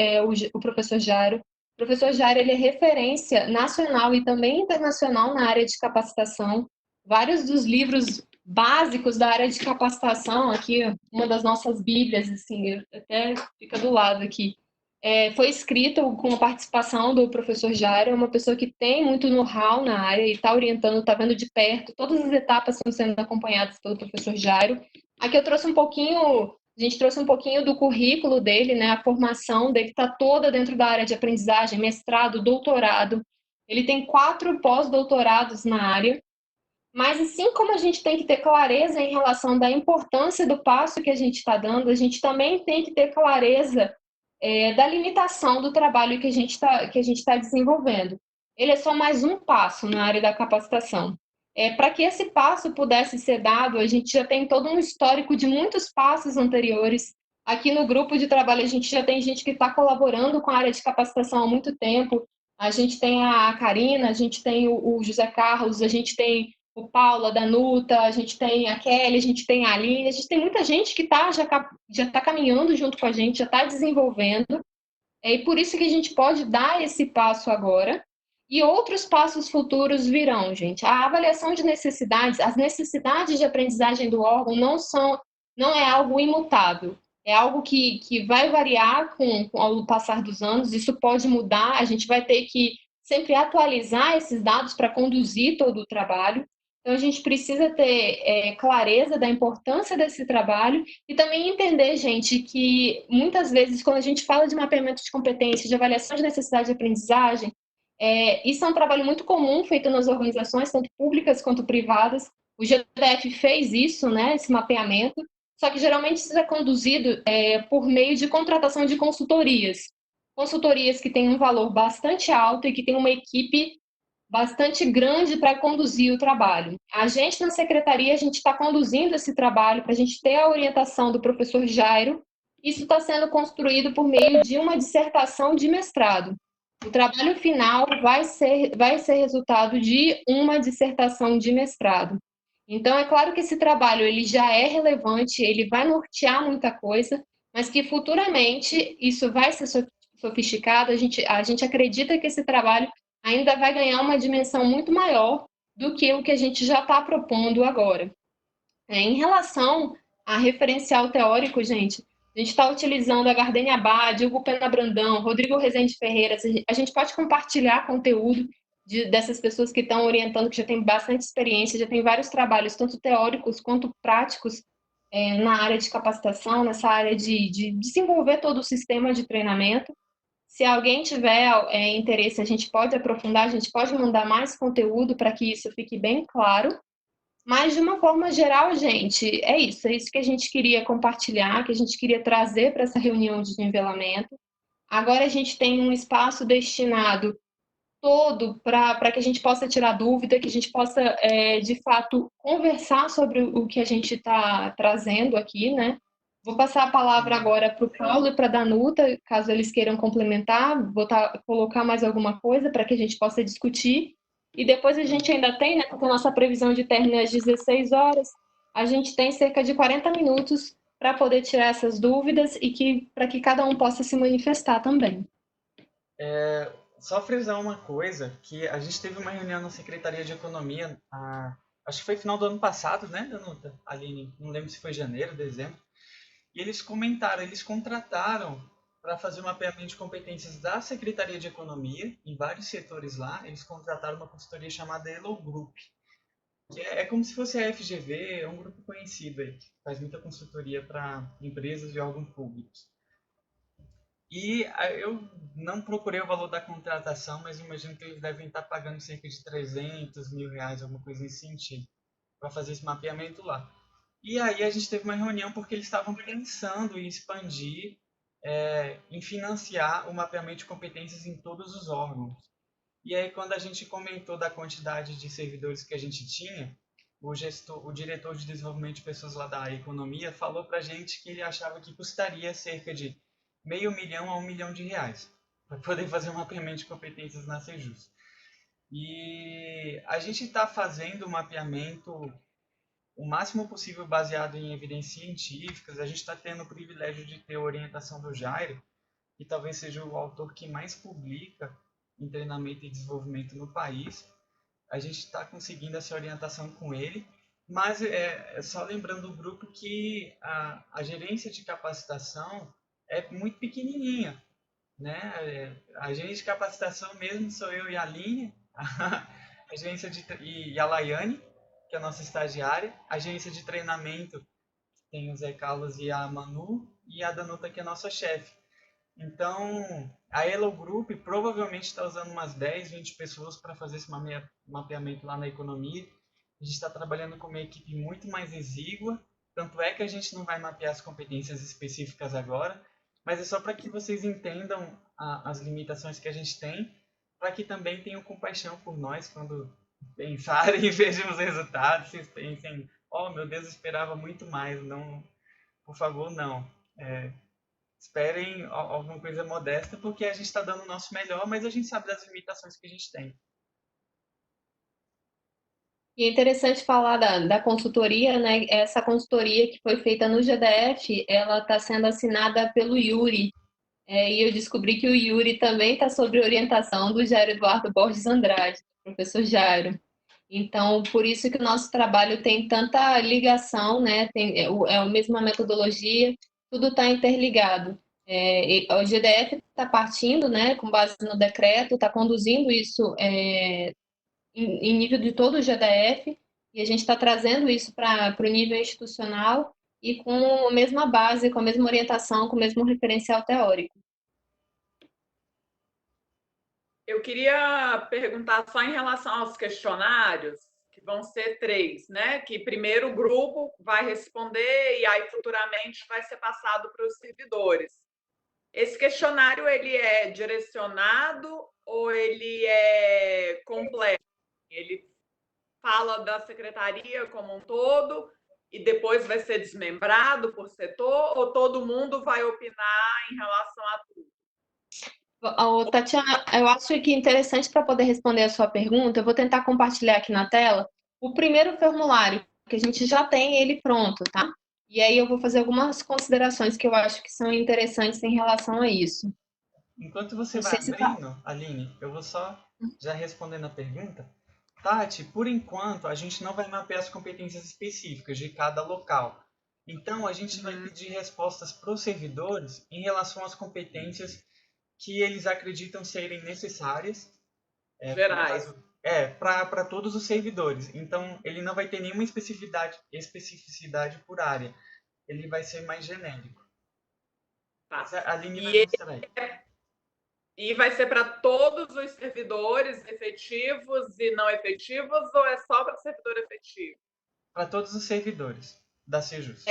o professor Jairo. O professor Jairo ele é referência nacional e também internacional na área de capacitação. Vários dos livros básicos da área de capacitação, aqui, uma das nossas bíblias, assim, até fica do lado aqui, foi escrito com a participação do professor Jairo, é uma pessoa que tem muito know-how na área e está orientando, está vendo de perto, todas as etapas estão sendo acompanhadas pelo professor Jairo. Aqui eu trouxe a gente trouxe um pouquinho do currículo dele, né, a formação dele está toda dentro da área de aprendizagem, mestrado, doutorado, ele tem 4 pós-doutorados na área. Mas assim como a gente tem que ter clareza em relação da importância do passo que a gente está dando, a gente também tem que ter clareza da limitação do trabalho que a gente está desenvolvendo. Ele é só mais um passo na área da capacitação. Para que esse passo pudesse ser dado, a gente já tem todo um histórico de muitos passos anteriores. Aqui no grupo de trabalho, a gente já tem gente que está colaborando com a área de capacitação há muito tempo. A gente tem a Karina, a gente tem o José Carlos, a gente tem o Paulo, a Danuta, a gente tem a Kelly, a gente tem a Aline, a gente tem muita gente que já está caminhando junto com a gente, já está desenvolvendo, e por isso que a gente pode dar esse passo agora, e outros passos futuros virão, gente. A avaliação de necessidades, as necessidades de aprendizagem do órgão não é algo imutável, é algo que vai variar ao passar dos anos, isso pode mudar, a gente vai ter que sempre atualizar esses dados para conduzir todo o trabalho. Então, a gente precisa ter clareza da importância desse trabalho e também entender, gente, que muitas vezes, quando a gente fala de mapeamento de competência, de avaliação de necessidade de aprendizagem, isso é um trabalho muito comum feito nas organizações, tanto públicas quanto privadas. O GDF fez isso, né, esse mapeamento, só que geralmente isso é conduzido por meio de contratação de consultorias. Consultorias que têm um valor bastante alto e que têm uma equipe bastante grande para conduzir o trabalho. A gente, na secretaria, a gente está conduzindo esse trabalho para a gente ter a orientação do professor Jairo. Isso está sendo construído por meio de uma dissertação de mestrado. O trabalho final vai ser resultado de uma dissertação de mestrado. Então, é claro que esse trabalho ele já é relevante, ele vai nortear muita coisa, mas que futuramente isso vai ser sofisticado. A gente acredita que esse trabalho ainda vai ganhar uma dimensão muito maior do que o que a gente já está propondo agora. Em relação a referencial teórico, gente, a gente está utilizando a Gardênia Abad, Hugo Pena Brandão, Rodrigo Rezende Ferreira. A gente pode compartilhar conteúdo dessas pessoas que estão orientando, que já tem bastante experiência, já tem vários trabalhos, tanto teóricos quanto práticos, na área de capacitação, nessa área de desenvolver todo o sistema de treinamento. Se alguém tiver interesse, a gente pode aprofundar, a gente pode mandar mais conteúdo para que isso fique bem claro. Mas, de uma forma geral, gente, é isso que a gente queria compartilhar, que a gente queria trazer para essa reunião de nivelamento. Agora a gente tem um espaço destinado todo para que a gente possa tirar dúvida, que a gente possa, de fato, conversar sobre o que a gente está trazendo aqui, né? Vou passar a palavra agora para o Paulo e para a Danuta, caso eles queiram complementar, colocar mais alguma coisa para que a gente possa discutir. E depois a gente ainda tem, né, porque a nossa previsão de término é às 16 horas, a gente tem cerca de 40 minutos para poder tirar essas dúvidas e para que cada um possa se manifestar também. Só frisar uma coisa, que a gente teve uma reunião na Secretaria de Economia, acho que foi final do ano passado, né, Danuta? Aline, não lembro se foi janeiro, dezembro. E eles comentaram, eles contrataram para fazer o mapeamento de competências da Secretaria de Economia, em vários setores lá, eles contrataram uma consultoria chamada Elo Group, que é como se fosse a FGV, é um grupo conhecido aí, que faz muita consultoria para empresas e órgãos públicos. E eu não procurei o valor da contratação, mas imagino que eles devem estar pagando cerca de 300 mil reais, alguma coisa nesse sentido, para fazer esse mapeamento lá. E aí a gente teve uma reunião porque eles estavam pensando em expandir, em financiar o mapeamento de competências em todos os órgãos. E aí quando a gente comentou da quantidade de servidores que a gente tinha, o diretor de desenvolvimento de pessoas lá da economia falou para a gente que ele achava que custaria cerca de R$500 mil a R$1 milhão para poder fazer um mapeamento de competências na Sejus. E a gente está fazendo o mapeamento o máximo possível baseado em evidências científicas. A gente está tendo o privilégio de ter a orientação do Jairo, que talvez seja o autor que mais publica em treinamento e desenvolvimento no país. A gente está conseguindo essa orientação com ele, mas só lembrando o grupo que a gerência de capacitação é muito pequenininha, né? A gerência de capacitação mesmo sou eu e a Aline, a gerência e a Laiane, que é a nossa estagiária, a gerência de treinamento tem o Zé Carlos e a Manu, e a Danuta, que é a nossa chefe. Então, a Elo Group provavelmente está usando umas 10, 20 pessoas para fazer esse mapeamento lá na economia. A gente está trabalhando com uma equipe muito mais exígua, tanto é que a gente não vai mapear as competências específicas agora, mas é só para que vocês entendam as limitações que a gente tem, para que também tenham compaixão por nós quando pensarem e vejam os resultados, vocês pensem, oh meu Deus, eu esperava muito mais, não, por favor, não. Esperem alguma coisa modesta, porque a gente está dando o nosso melhor, mas a gente sabe das limitações que a gente tem. E é interessante falar da consultoria, né? Essa consultoria que foi feita no GDF, ela está sendo assinada pelo Yuri. E eu descobri que o Yuri também está sob orientação do Jairo Eduardo Borges Andrade, professor Jairo. Então, por isso que o nosso trabalho tem tanta ligação, né? É a mesma metodologia, tudo está interligado. O GDF está partindo, né, com base no decreto, está conduzindo isso em nível de todo o GDF, e a gente está trazendo isso para o nível institucional e com a mesma base, com a mesma orientação, com o mesmo referencial teórico. Eu queria perguntar só em relação aos questionários, que vão ser 3, né? Que primeiro o grupo vai responder e aí futuramente vai ser passado para os servidores. Esse questionário, ele é direcionado ou ele é completo? Ele fala da secretaria como um todo e depois vai ser desmembrado por setor, ou todo mundo vai opinar em relação a tudo? Tatiana, eu acho que é interessante para poder responder a sua pergunta, eu vou tentar compartilhar aqui na tela o primeiro formulário, que a gente já tem ele pronto, tá? E aí eu vou fazer algumas considerações que eu acho que são interessantes em relação a isso. Enquanto você vai abrindo, Aline, eu vou só já respondendo a pergunta. Tati, por enquanto, a gente não vai mapear as competências específicas de cada local. Então, a gente vai pedir respostas para os servidores em relação às competências que eles acreditam serem necessárias. Gerais. Para todos os servidores. Então, ele não vai ter nenhuma especificidade por área. Ele vai ser mais genérico. Tá. A Aline vai mostrar aí. E vai ser para todos os servidores efetivos e não efetivos, ou é só para servidor efetivo? Para todos os servidores da Sejus.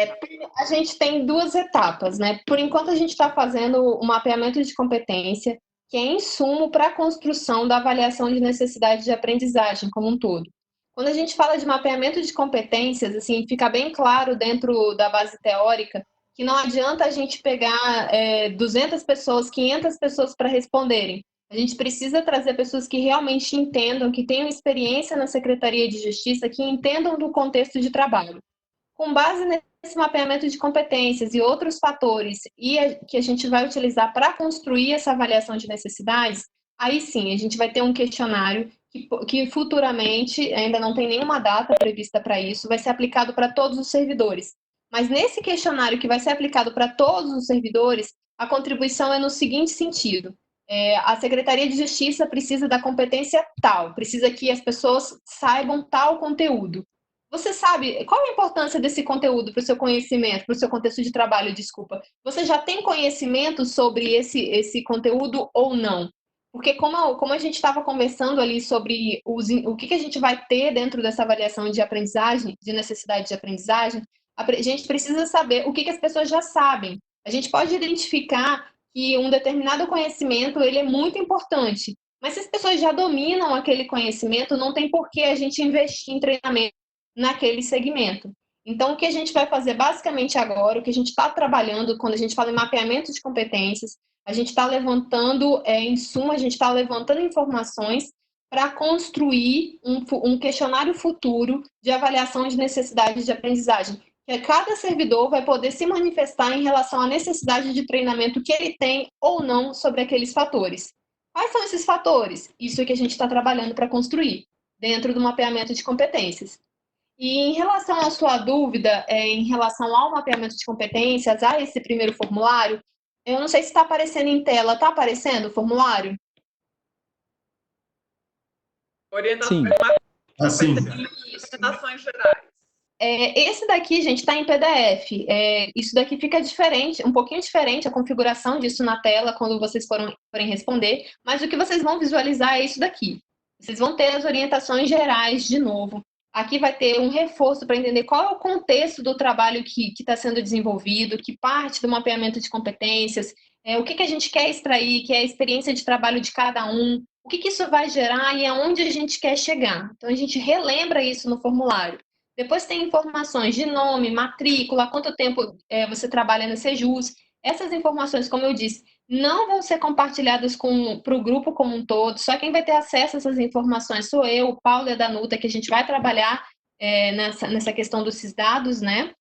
A gente tem 2 etapas, né? Por enquanto, a gente está fazendo o mapeamento de competência, que é insumo para a construção da avaliação de necessidade de aprendizagem como um todo. Quando a gente fala de mapeamento de competências, assim, fica bem claro dentro da base teórica que não adianta a gente pegar 200 pessoas, 500 pessoas para responderem. A gente precisa trazer pessoas que realmente entendam, que tenham experiência na Secretaria de Justiça, que entendam do contexto de trabalho. Com base esse mapeamento de competências e outros fatores que a gente vai utilizar para construir essa avaliação de necessidades, aí sim, a gente vai ter um questionário que futuramente, ainda não tem nenhuma data prevista para isso, vai ser aplicado para todos os servidores. Mas nesse questionário que vai ser aplicado para todos os servidores, a contribuição é no seguinte sentido: a Secretaria de Justiça precisa da competência tal, precisa que as pessoas saibam tal conteúdo. Você sabe qual a importância desse conteúdo para o seu conhecimento, para o seu contexto de trabalho, desculpa? Você já tem conhecimento sobre esse conteúdo ou não? Porque como a gente estava conversando ali sobre o que a gente vai ter dentro dessa avaliação de aprendizagem, de necessidade de aprendizagem, a gente precisa saber o que as pessoas já sabem. A gente pode identificar que um determinado conhecimento ele é muito importante, mas se as pessoas já dominam aquele conhecimento, não tem por que a gente investir em treinamento naquele segmento. Então, o que a gente vai fazer basicamente agora, o que a gente está trabalhando quando a gente fala em mapeamento de competências, a gente está levantando, em suma, a gente está levantando informações para construir um questionário futuro de avaliação de necessidades de aprendizagem, que cada servidor vai poder se manifestar em relação à necessidade de treinamento que ele tem ou não sobre aqueles fatores. Quais são esses fatores? Isso é que a gente está trabalhando para construir dentro do mapeamento de competências. E em relação à sua dúvida, em relação ao mapeamento de competências, a esse primeiro formulário, eu não sei se está aparecendo em tela. Está aparecendo o formulário? Orientação, Assim, orientações gerais. Esse daqui, gente, está em PDF. Isso daqui fica diferente, um pouquinho diferente a configuração disso na tela quando vocês forem responder, mas o que vocês vão visualizar é isso daqui. Vocês vão ter as orientações gerais de novo. Aqui vai ter um reforço para entender qual é o contexto do trabalho que está sendo desenvolvido, que parte do mapeamento de competências, o que a gente quer extrair, que é a experiência de trabalho de cada um, o que isso vai gerar e aonde a gente quer chegar. Então, a gente relembra isso no formulário. Depois tem informações de nome, matrícula, quanto tempo você trabalha no Sejus. Essas informações, como eu disse, não vão ser compartilhadas para o grupo como um todo. Só quem vai ter acesso a essas informações sou eu, o Paulo e a Danuta, que a gente vai trabalhar nessa questão desses dados, né?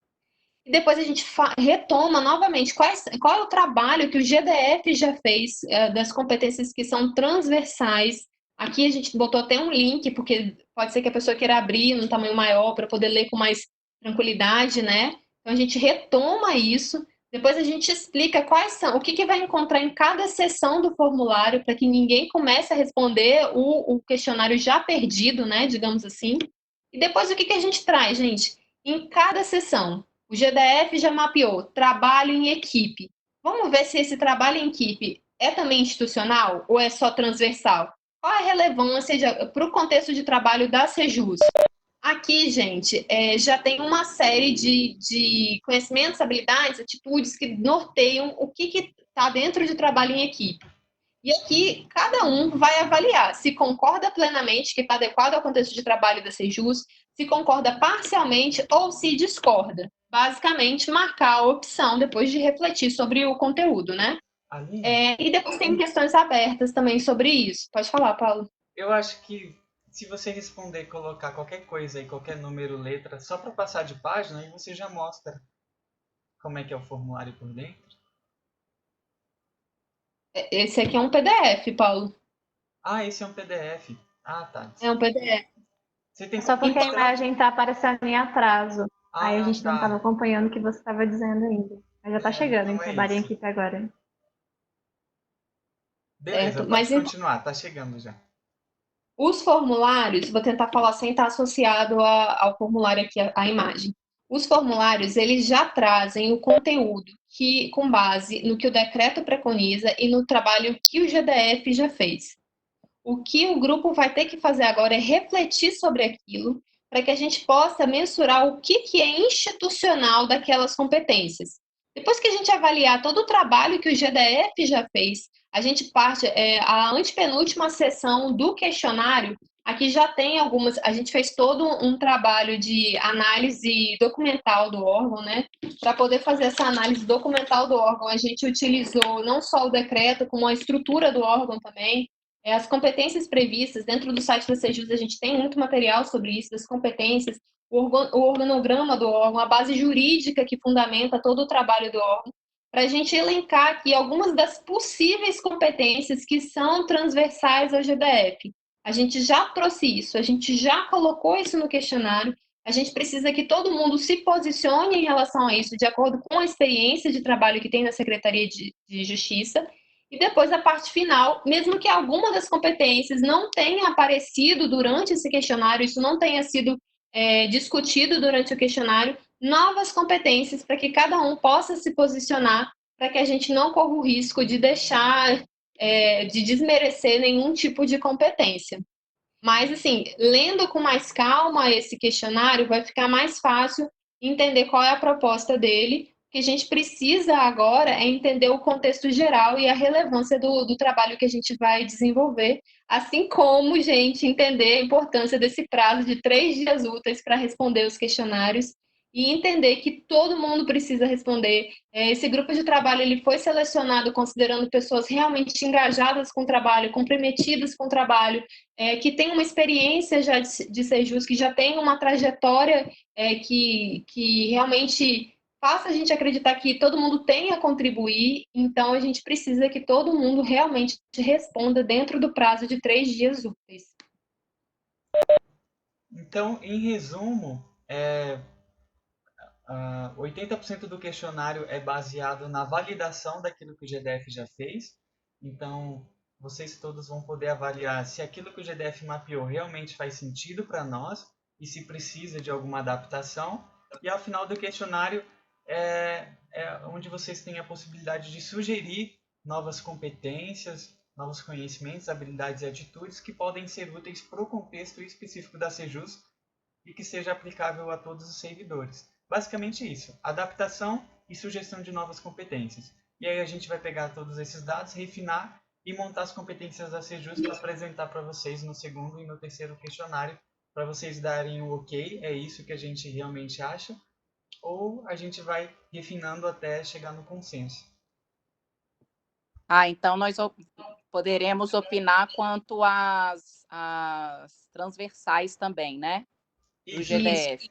E depois a gente retoma novamente qual é o trabalho que o GDF já fez das competências que são transversais. Aqui a gente botou até um link, porque pode ser que a pessoa queira abrir num tamanho maior para poder ler com mais tranquilidade, né? Então a gente retoma isso, depois a gente explica quais são, o que vai encontrar em cada seção do formulário, para que ninguém comece a responder o questionário já perdido, né? Digamos assim. E depois o que a gente traz, gente? Em cada sessão. O GDF já mapeou trabalho em equipe. Vamos ver se esse trabalho em equipe é também institucional ou é só transversal? Qual a relevância para o contexto de trabalho da Sejus? Aqui, gente, já tem uma série de conhecimentos, habilidades, atitudes que norteiam o que está dentro de trabalho em equipe. E aqui, cada um vai avaliar se concorda plenamente que está adequado ao contexto de trabalho da Sejus, se concorda parcialmente ou se discorda. Basicamente, marcar a opção depois de refletir sobre o conteúdo, né? E depois tem questões abertas também sobre isso. Pode falar, Paulo. Eu acho que se você responder, colocar qualquer coisa aí, qualquer número, letra, só para passar de página, aí você já mostra como é que é o formulário por dentro. Esse aqui é um PDF, Paulo. Ah, esse é um PDF. Ah, tá. É um PDF. Você tem Só porque a imagem está aparecendo em atraso. Aí a gente não estava acompanhando o que você estava dizendo ainda. Mas já está chegando, então trabalho em equipe agora. Beleza, pode continuar, tá chegando já. Os formulários, vou tentar falar sem estar associado ao formulário aqui, a imagem. Os formulários, eles já trazem o conteúdo com base no que o decreto preconiza e no trabalho que o GDF já fez. O que o grupo vai ter que fazer agora é refletir sobre aquilo para que a gente possa mensurar o que é institucional daquelas competências. Depois que a gente avaliar todo o trabalho que o GDF já fez, a gente parte a antepenúltima sessão do questionário. Aqui já tem algumas, a gente fez todo um trabalho de análise documental do órgão, né? Para poder fazer essa análise documental do órgão, a gente utilizou não só o decreto, como a estrutura do órgão também. As competências previstas dentro do site da Sejus, a gente tem muito material sobre isso, das competências, o organograma do órgão, a base jurídica que fundamenta todo o trabalho do órgão, para a gente elencar aqui algumas das possíveis competências que são transversais ao GDF. A gente já trouxe isso, a gente já colocou isso no questionário, a gente precisa que todo mundo se posicione em relação a isso, de acordo com a experiência de trabalho que tem na Secretaria de Justiça, e depois a parte final, mesmo que alguma das competências não tenha aparecido durante esse questionário, isso não tenha sido discutido durante o questionário, novas competências para que cada um possa se posicionar, para que a gente não corra o risco de deixar, de desmerecer nenhum tipo de competência. Mas, assim, lendo com mais calma esse questionário, vai ficar mais fácil entender qual é a proposta dele. O que a gente precisa agora é entender o contexto geral e a relevância do trabalho que a gente vai desenvolver, assim como, gente, entender a importância desse prazo de 3 dias úteis para responder os questionários e entender que todo mundo precisa responder. Esse grupo de trabalho ele foi selecionado considerando pessoas realmente engajadas com o trabalho, comprometidas com o trabalho, que tem uma experiência já de Sejus, que já tem uma trajetória que realmente faça a gente acreditar que todo mundo tem a contribuir, então a gente precisa que todo mundo realmente responda dentro do prazo de 3 dias úteis. Então, em resumo, 80% do questionário é baseado na validação daquilo que o GDF já fez. Então, vocês todos vão poder avaliar se aquilo que o GDF mapeou realmente faz sentido para nós e se precisa de alguma adaptação. E ao final do questionário é onde vocês têm a possibilidade de sugerir novas competências, novos conhecimentos, habilidades e atitudes que podem ser úteis para o contexto específico da Sejus e que seja aplicável a todos os servidores. Basicamente isso, adaptação e sugestão de novas competências. E aí a gente vai pegar todos esses dados, refinar e montar as competências da Sejus para apresentar para vocês no segundo e no terceiro questionário, para vocês darem o ok, é isso que a gente realmente acha, ou a gente vai refinando até chegar no consenso. Então nós poderemos opinar quanto às transversais também, né? Do GDF.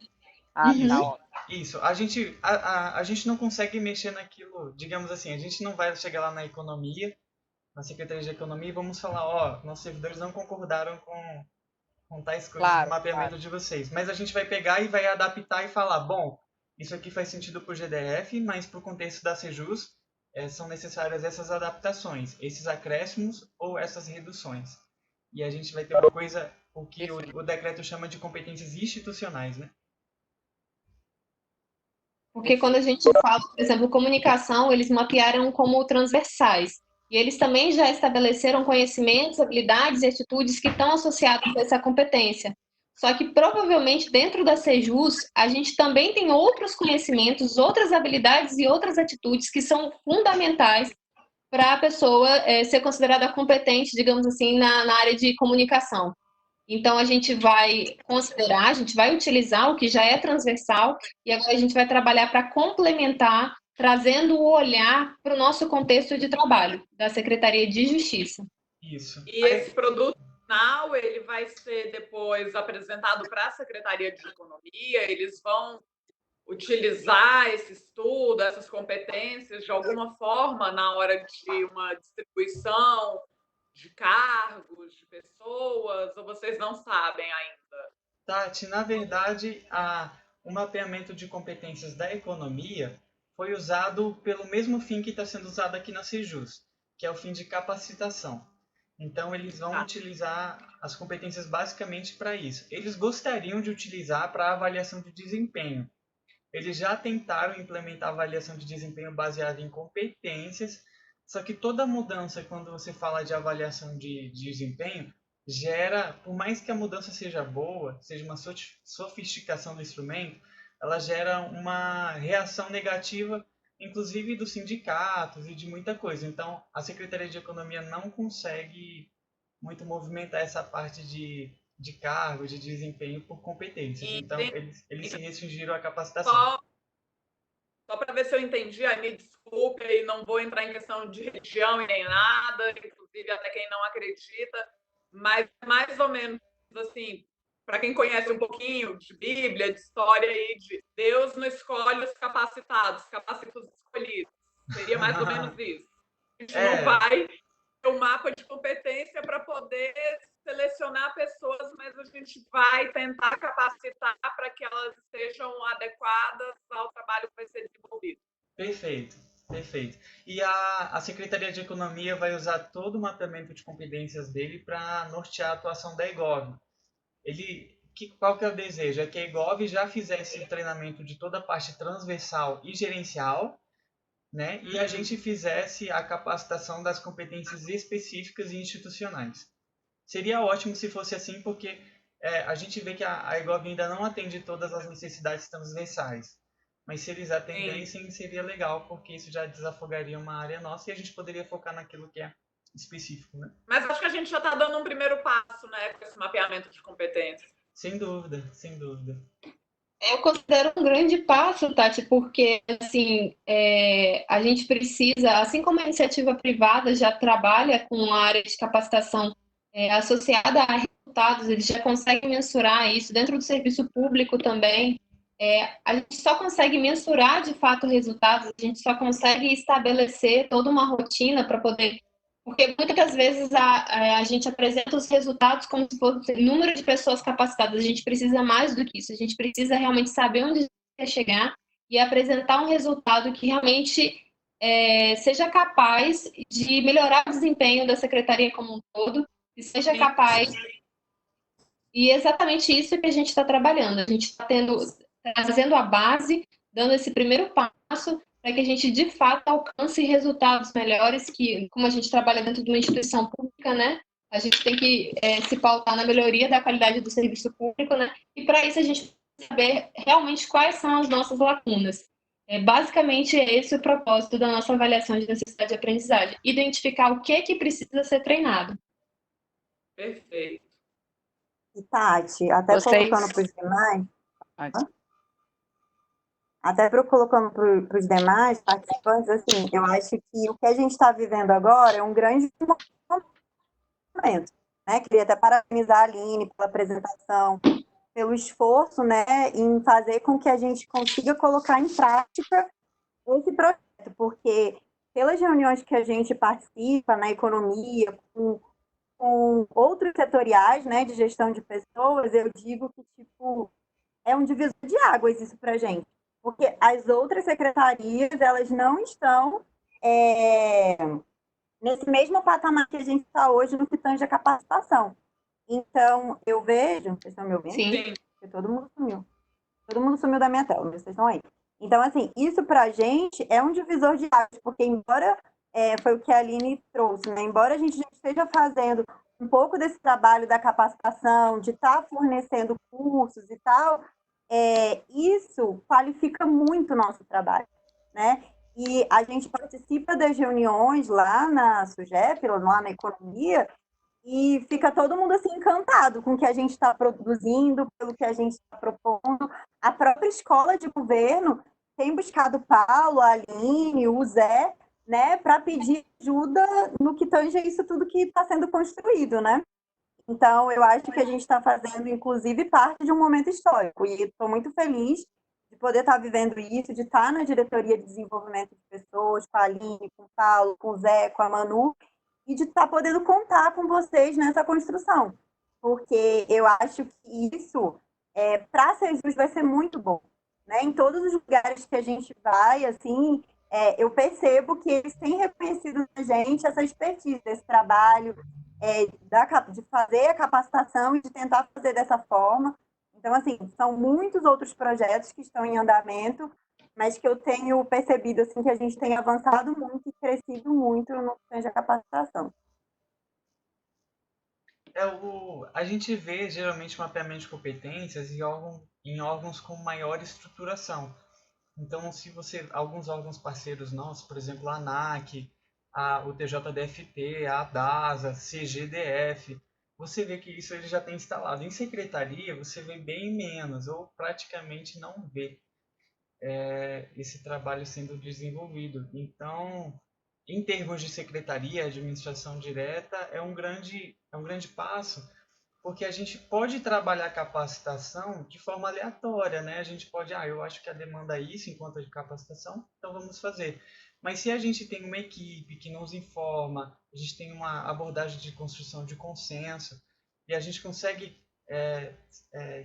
Isso. A gente não consegue mexer naquilo, digamos assim, a gente não vai chegar lá na economia, na Secretaria de Economia, e vamos falar, nossos servidores não concordaram com tais coisas no mapeamento de vocês. Mas a gente vai pegar e vai adaptar e falar, bom, isso aqui faz sentido para o GDF, mas para o contexto da Sejus são necessárias essas adaptações, esses acréscimos ou essas reduções. E a gente vai ter uma coisa, o que o decreto chama de competências institucionais, né? Porque quando a gente fala, por exemplo, comunicação, eles mapearam como transversais. E eles também já estabeleceram conhecimentos, habilidades e atitudes que estão associados a essa competência. Só que provavelmente dentro da Sejus, a gente também tem outros conhecimentos, outras habilidades e outras atitudes que são fundamentais para a pessoa ser considerada competente, digamos assim, na área de comunicação. Então, a gente vai considerar, a gente vai utilizar o que já é transversal e agora a gente vai trabalhar para complementar, trazendo o olhar para o nosso contexto de trabalho da Secretaria de Justiça. Isso. E esse produto final, ele vai ser depois apresentado para a Secretaria de Economia, eles vão utilizar esse estudo, essas competências, de alguma forma, na hora de uma distribuição de cargos, de pessoas, ou vocês não sabem ainda? Tati, na verdade, o mapeamento de competências da economia foi usado pelo mesmo fim que está sendo usado aqui na Sejus, que é o fim de capacitação. Então, eles vão utilizar as competências basicamente para isso. Eles gostariam de utilizar para avaliação de desempenho. Eles já tentaram implementar a avaliação de desempenho baseada em competências, só que toda mudança, quando você fala de avaliação de desempenho, gera, por mais que a mudança seja boa, seja uma sofisticação do instrumento, ela gera uma reação negativa, inclusive dos sindicatos e de muita coisa. Então, a Secretaria de Economia não consegue muito movimentar essa parte de cargo, de desempenho por competências. Então, eles se restringiram à capacitação. Só para ver se eu entendi, aí me desculpe, e não vou entrar em questão de religião e nem nada, inclusive até quem não acredita, mas mais ou menos assim, para quem conhece um pouquinho de Bíblia, de história aí, de Deus não escolhe os capacitados escolhidos. Seria mais ou menos isso. A gente não vai ter um mapa de competência para poder selecionar pessoas, mas a gente vai tentar capacitar para que elas estejam adequadas ao trabalho que vai ser desenvolvido. Perfeito, perfeito. E a Secretaria de Economia vai usar todo o mapeamento de competências dele para nortear a atuação da EGOV. Qual que é o desejo? É que a EGOV já fizesse o treinamento de toda a parte transversal e gerencial, né? E a gente fizesse a capacitação das competências específicas e institucionais. Seria ótimo se fosse assim, porque a gente vê que a EGOV ainda não atende todas as necessidades transversais. Mas se eles atendessem, seria legal, porque isso já desafogaria uma área nossa e a gente poderia focar naquilo que é específico, né? Mas acho que a gente já está dando um primeiro passo, né, com esse mapeamento de competências. Sem dúvida, sem dúvida. Eu considero um grande passo, Tati, porque assim, a gente precisa, assim como a iniciativa privada já trabalha com a área de capacitação associada a resultados, eles já conseguem mensurar isso dentro do serviço público também. A gente só consegue mensurar de fato resultados, a gente só consegue estabelecer toda uma rotina para poder. Porque muitas vezes a gente apresenta os resultados como se fosse número de pessoas capacitadas. A gente precisa mais do que isso. A gente precisa realmente saber onde a gente quer chegar e apresentar um resultado que realmente seja capaz de melhorar o desempenho da secretaria como um todo e seja capaz. E é exatamente isso que a gente está trabalhando. A gente está trazendo a base, dando esse primeiro passo para que a gente, de fato, alcance resultados melhores, que, como a gente trabalha dentro de uma instituição pública, né, a gente tem que se pautar na melhoria da qualidade do serviço público, né, e para isso a gente tem que saber realmente quais são as nossas lacunas. Basicamente, é esse o propósito da nossa avaliação de necessidade de aprendizagem, identificar o que precisa ser treinado. Perfeito. E, Tati, até colocando para os demais... Até colocando para os demais participantes, assim, eu acho que o que a gente está vivendo agora é um grande momento, né? Queria até parabenizar a Aline pela apresentação, pelo esforço, né, em fazer com que a gente consiga colocar em prática esse projeto, porque pelas reuniões que a gente participa na economia, com outros setoriais, né, de gestão de pessoas, eu digo que, tipo, é um divisor de águas isso para a gente. Porque as outras secretarias, elas não estão nesse mesmo patamar que a gente está hoje no que tange a capacitação. Então, eu vejo... Vocês estão me ouvindo? Sim. Porque todo mundo sumiu. Todo mundo sumiu da minha tela, vocês estão aí. Então, assim, isso para a gente é um divisor de águas, porque embora... foi o que a Aline trouxe, né? Embora a gente já esteja fazendo um pouco desse trabalho da capacitação, de estar fornecendo cursos e tal... isso qualifica muito o nosso trabalho, né? E a gente participa das reuniões lá na SUGEP, lá na economia, e fica todo mundo assim encantado com o que a gente está produzindo, pelo que a gente está propondo. A própria escola de governo tem buscado o Paulo, a Aline, o Zé, né, para pedir ajuda no que tange isso tudo que está sendo construído, né? Então, eu acho que a gente está fazendo, inclusive, parte de um momento histórico. E estou muito feliz de poder estar vivendo isso, de estar na diretoria de desenvolvimento de pessoas, com a Aline, com o Paulo, com o Zé, com a Manu, e de estar podendo contar com vocês nessa construção. Porque eu acho que isso, para a SEJUS, vai ser muito bom. Né? Em todos os lugares que a gente vai, assim, eu percebo que eles têm reconhecido na gente essa expertise desse trabalho, de fazer a capacitação e de tentar fazer dessa forma. Então, assim, são muitos outros projetos que estão em andamento, mas que eu tenho percebido assim, que a gente tem avançado muito e crescido muito no que tange a capacitação. A gente vê, geralmente, mapeamento de competências em órgãos com maior estruturação. Então, se alguns órgãos parceiros nossos, por exemplo, a ANAC, o TJDFT, a DASA, CGDF, você vê que isso ele já tem instalado. Em secretaria, você vê bem menos, ou praticamente não vê esse trabalho sendo desenvolvido. Então, em termos de secretaria, administração direta, é um grande passo, porque a gente pode trabalhar a capacitação de forma aleatória, né? A gente pode, eu acho que a demanda é isso enquanto de capacitação, então vamos fazer. Mas se a gente tem uma equipe que nos informa, a gente tem uma abordagem de construção de consenso, e a gente consegue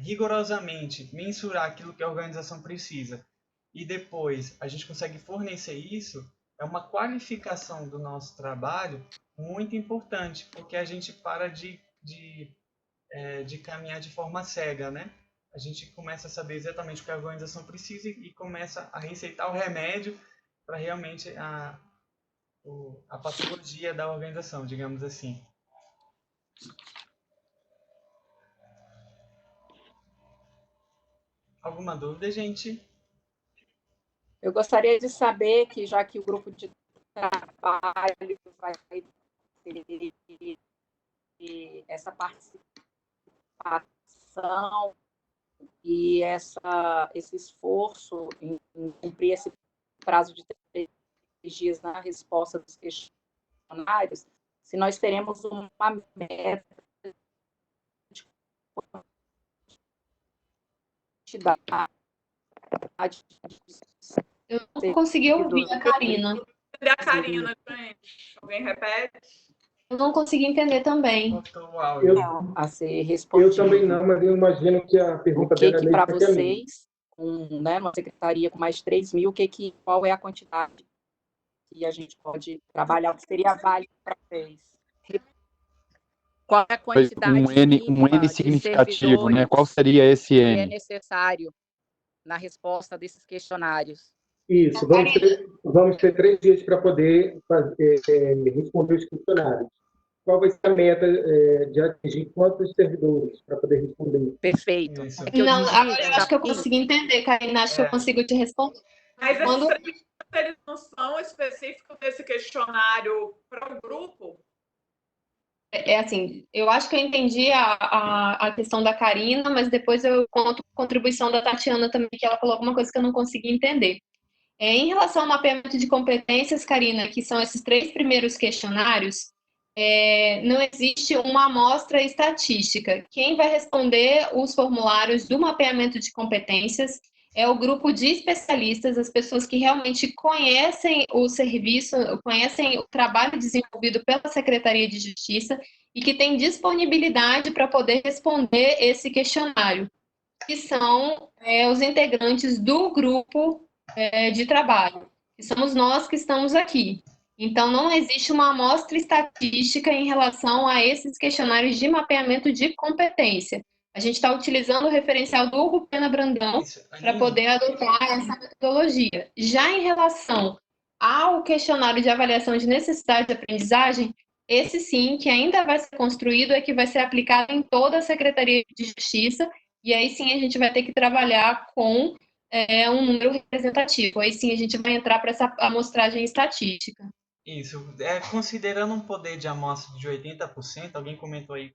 rigorosamente mensurar aquilo que a organização precisa, e depois a gente consegue fornecer isso, é uma qualificação do nosso trabalho muito importante, porque a gente para de caminhar de forma cega, né? A gente começa a saber exatamente o que a organização precisa e começa a receitar o remédio para realmente a patologia da organização, digamos assim. Alguma dúvida, gente? Eu gostaria de saber que, já que o grupo de trabalho vai ter essa participação e esse esforço em cumprir esse prazo de 3 dias na resposta dos questionários, se nós teremos uma meta de quantidade. Eu não consegui ouvir a Karina. A Karina, gente. Alguém repete? Eu não consegui entender também. A ser respondido. Eu também não, mas eu imagino que a pergunta dela é para vocês, uma secretaria com mais de 3 mil, qual é a quantidade que a gente pode trabalhar, o que seria válido para vocês? Qual é a quantidade um N significativo, né? Qual seria esse N? Que é necessário na resposta desses questionários? Isso, vamos ter 3 dias para poder responder os questionários. Qual vai ser a meta de atingir quantos servidores para poder responder? Perfeito. Não, agora eu acho que eu consegui entender, Karina. Acho que eu consigo te responder. Mas eles não são específicos desse questionário para o grupo? É assim, eu acho que eu entendi a questão da Karina, mas depois eu conto a contribuição da Tatiana também, que ela falou alguma coisa que eu não consegui entender. Em relação ao mapeamento de competências, Karina, que são esses 3 primeiros questionários, não existe uma amostra estatística. Quem vai responder os formulários do mapeamento de competências é o grupo de especialistas, as pessoas que realmente conhecem o serviço, conhecem o trabalho desenvolvido pela Secretaria de Justiça e que tem disponibilidade para poder responder esse questionário, que são os integrantes do grupo de trabalho, que somos nós que estamos aqui. Então, não existe uma amostra estatística em relação a esses questionários de mapeamento de competência. A gente está utilizando o referencial do Hugo Pena Brandão para poder adotar essa metodologia. Já em relação ao questionário de avaliação de necessidade de aprendizagem, esse sim, que ainda vai ser construído, é que vai ser aplicado em toda a Secretaria de Justiça, e aí sim a gente vai ter que trabalhar com um número representativo. Aí sim a gente vai entrar para essa amostragem estatística. Isso. Considerando um poder de amostra de 80%, alguém comentou aí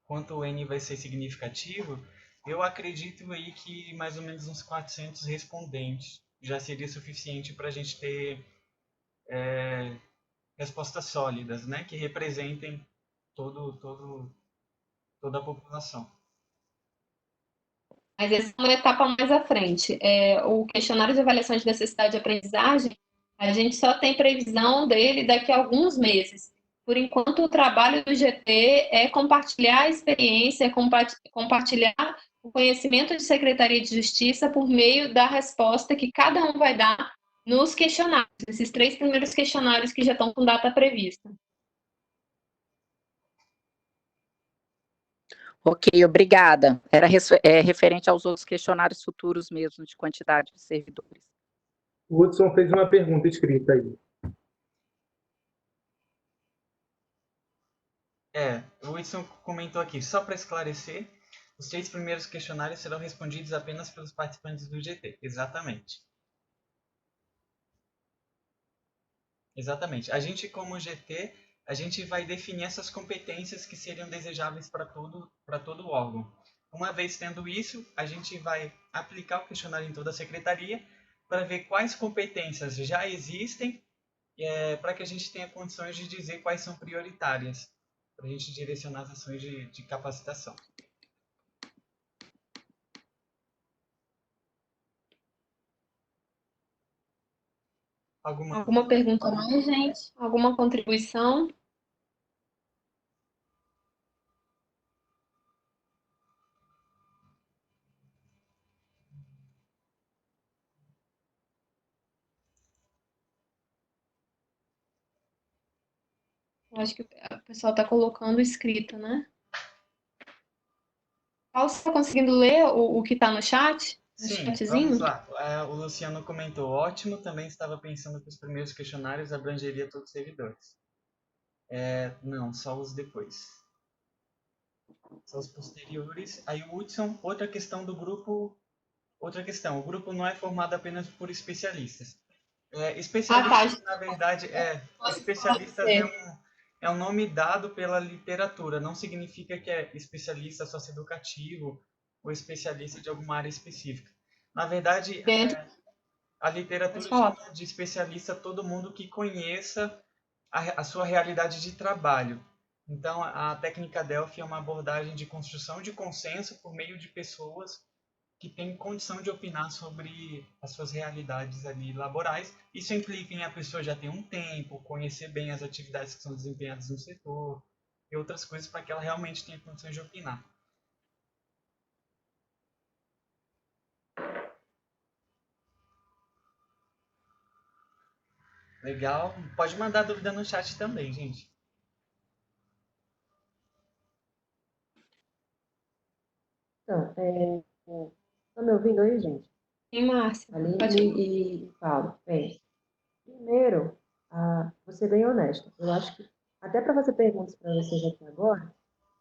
quanto o N vai ser significativo, eu acredito aí que mais ou menos uns 400 respondentes já seria suficiente para a gente ter respostas sólidas, né, que representem toda a população. Mas essa é uma etapa mais à frente. O questionário de avaliação de necessidade de aprendizagem, a gente só tem previsão dele daqui a alguns meses. Por enquanto, o trabalho do GT é compartilhar a experiência, compartilhar o conhecimento de Secretaria de Justiça por meio da resposta que cada um vai dar nos questionários, esses 3 primeiros questionários que já estão com data prevista. Ok, obrigada. Era referente aos outros questionários futuros mesmo, de quantidade de servidores. O Hudson fez uma pergunta escrita aí. O Hudson comentou aqui, só para esclarecer, os 3 primeiros questionários serão respondidos apenas pelos participantes do GT. Exatamente. Exatamente. A gente, como GT, a gente vai definir essas competências que seriam desejáveis para todo o órgão. Uma vez tendo isso, a gente vai aplicar o questionário em toda a secretaria para ver quais competências já existem, para que a gente tenha condições de dizer quais são prioritárias. a gente direcionar as ações de capacitação. Alguma pergunta mais, gente? Alguma contribuição? Eu acho que o pessoal está colocando escrito, né? Paulo, você está conseguindo ler o que está no chat? No Sim, chatzinho? vamos lá. O Luciano comentou, ótimo, também estava pensando que os primeiros questionários abrangeria todos os servidores. Não, só os depois. Só os posteriores. Aí o Hudson, outra questão do grupo, outra questão, o grupo não é formado apenas por especialistas. Especialistas, na verdade, especialistas é um nome dado pela literatura, não significa que é especialista socioeducativo ou especialista de alguma área específica. Na verdade, a literatura chama de especialista todo mundo que conheça a sua realidade de trabalho. Então, a técnica Delphi é uma abordagem de construção de consenso por meio de pessoas que têm condição de opinar sobre as suas realidades ali laborais. Isso implica em a pessoa já ter um tempo, conhecer bem as atividades que são desempenhadas no setor e outras coisas para que ela realmente tenha condições de opinar. Legal. Pode mandar dúvida no chat também, gente. Então, estão me ouvindo aí, gente? Sim, Márcia. Aline e Paulo. Bem, primeiro, vou ser bem honesta. Eu acho que, até para fazer perguntas para vocês aqui agora,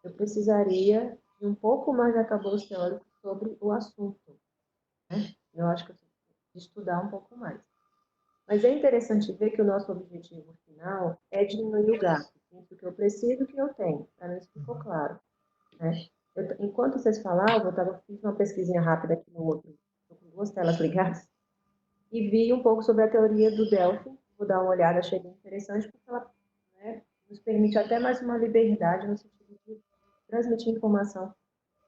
eu precisaria de um pouco mais de arcabouço teórico sobre o assunto. Né? Eu acho que eu preciso estudar um pouco mais. Mas é interessante ver que o nosso objetivo final é diminuir o gap entre o que eu preciso e o que eu tenho. Para mim isso ficou claro. Né? Enquanto vocês falavam, fiz uma pesquisinha rápida aqui no outro, estou com duas telas ligadas, e vi um pouco sobre a teoria do Delphi. Vou dar uma olhada, achei bem interessante, porque ela, né, nos permite até mais uma liberdade no sentido de transmitir informação.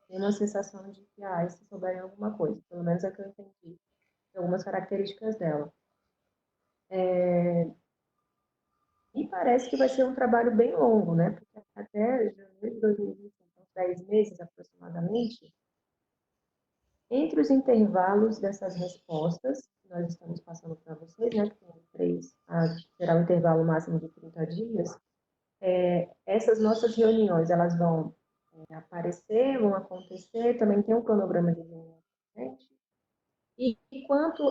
Tem uma sensação de que, se souberem alguma coisa, pelo menos é que eu entendi, de algumas características dela. E parece que vai ser um trabalho bem longo, né? Porque até janeiro de 2020, então 10 meses aproximadamente, entre os intervalos dessas respostas, que nós estamos passando para vocês, né, que tem será um intervalo máximo de 30 dias, essas nossas reuniões, elas vão aparecer, vão acontecer, também tem um cronograma de reunião, gente. E quanto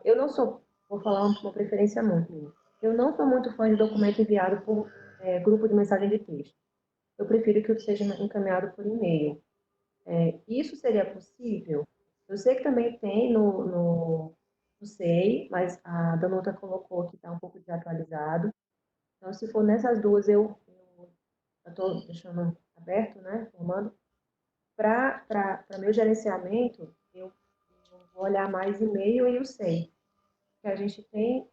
eu não sou, vou falar uma preferência muito, eu não sou muito fã de documento enviado por grupo de mensagem de texto. Eu prefiro que seja encaminhado por e-mail. Isso seria possível? Eu sei que também tem no SEI, mas a Danuta colocou que está um pouco desatualizado. Então, se for nessas duas, eu estou deixando aberto, né, formando. Para meu gerenciamento, eu vou olhar mais e-mail e o SEI. Que a gente tem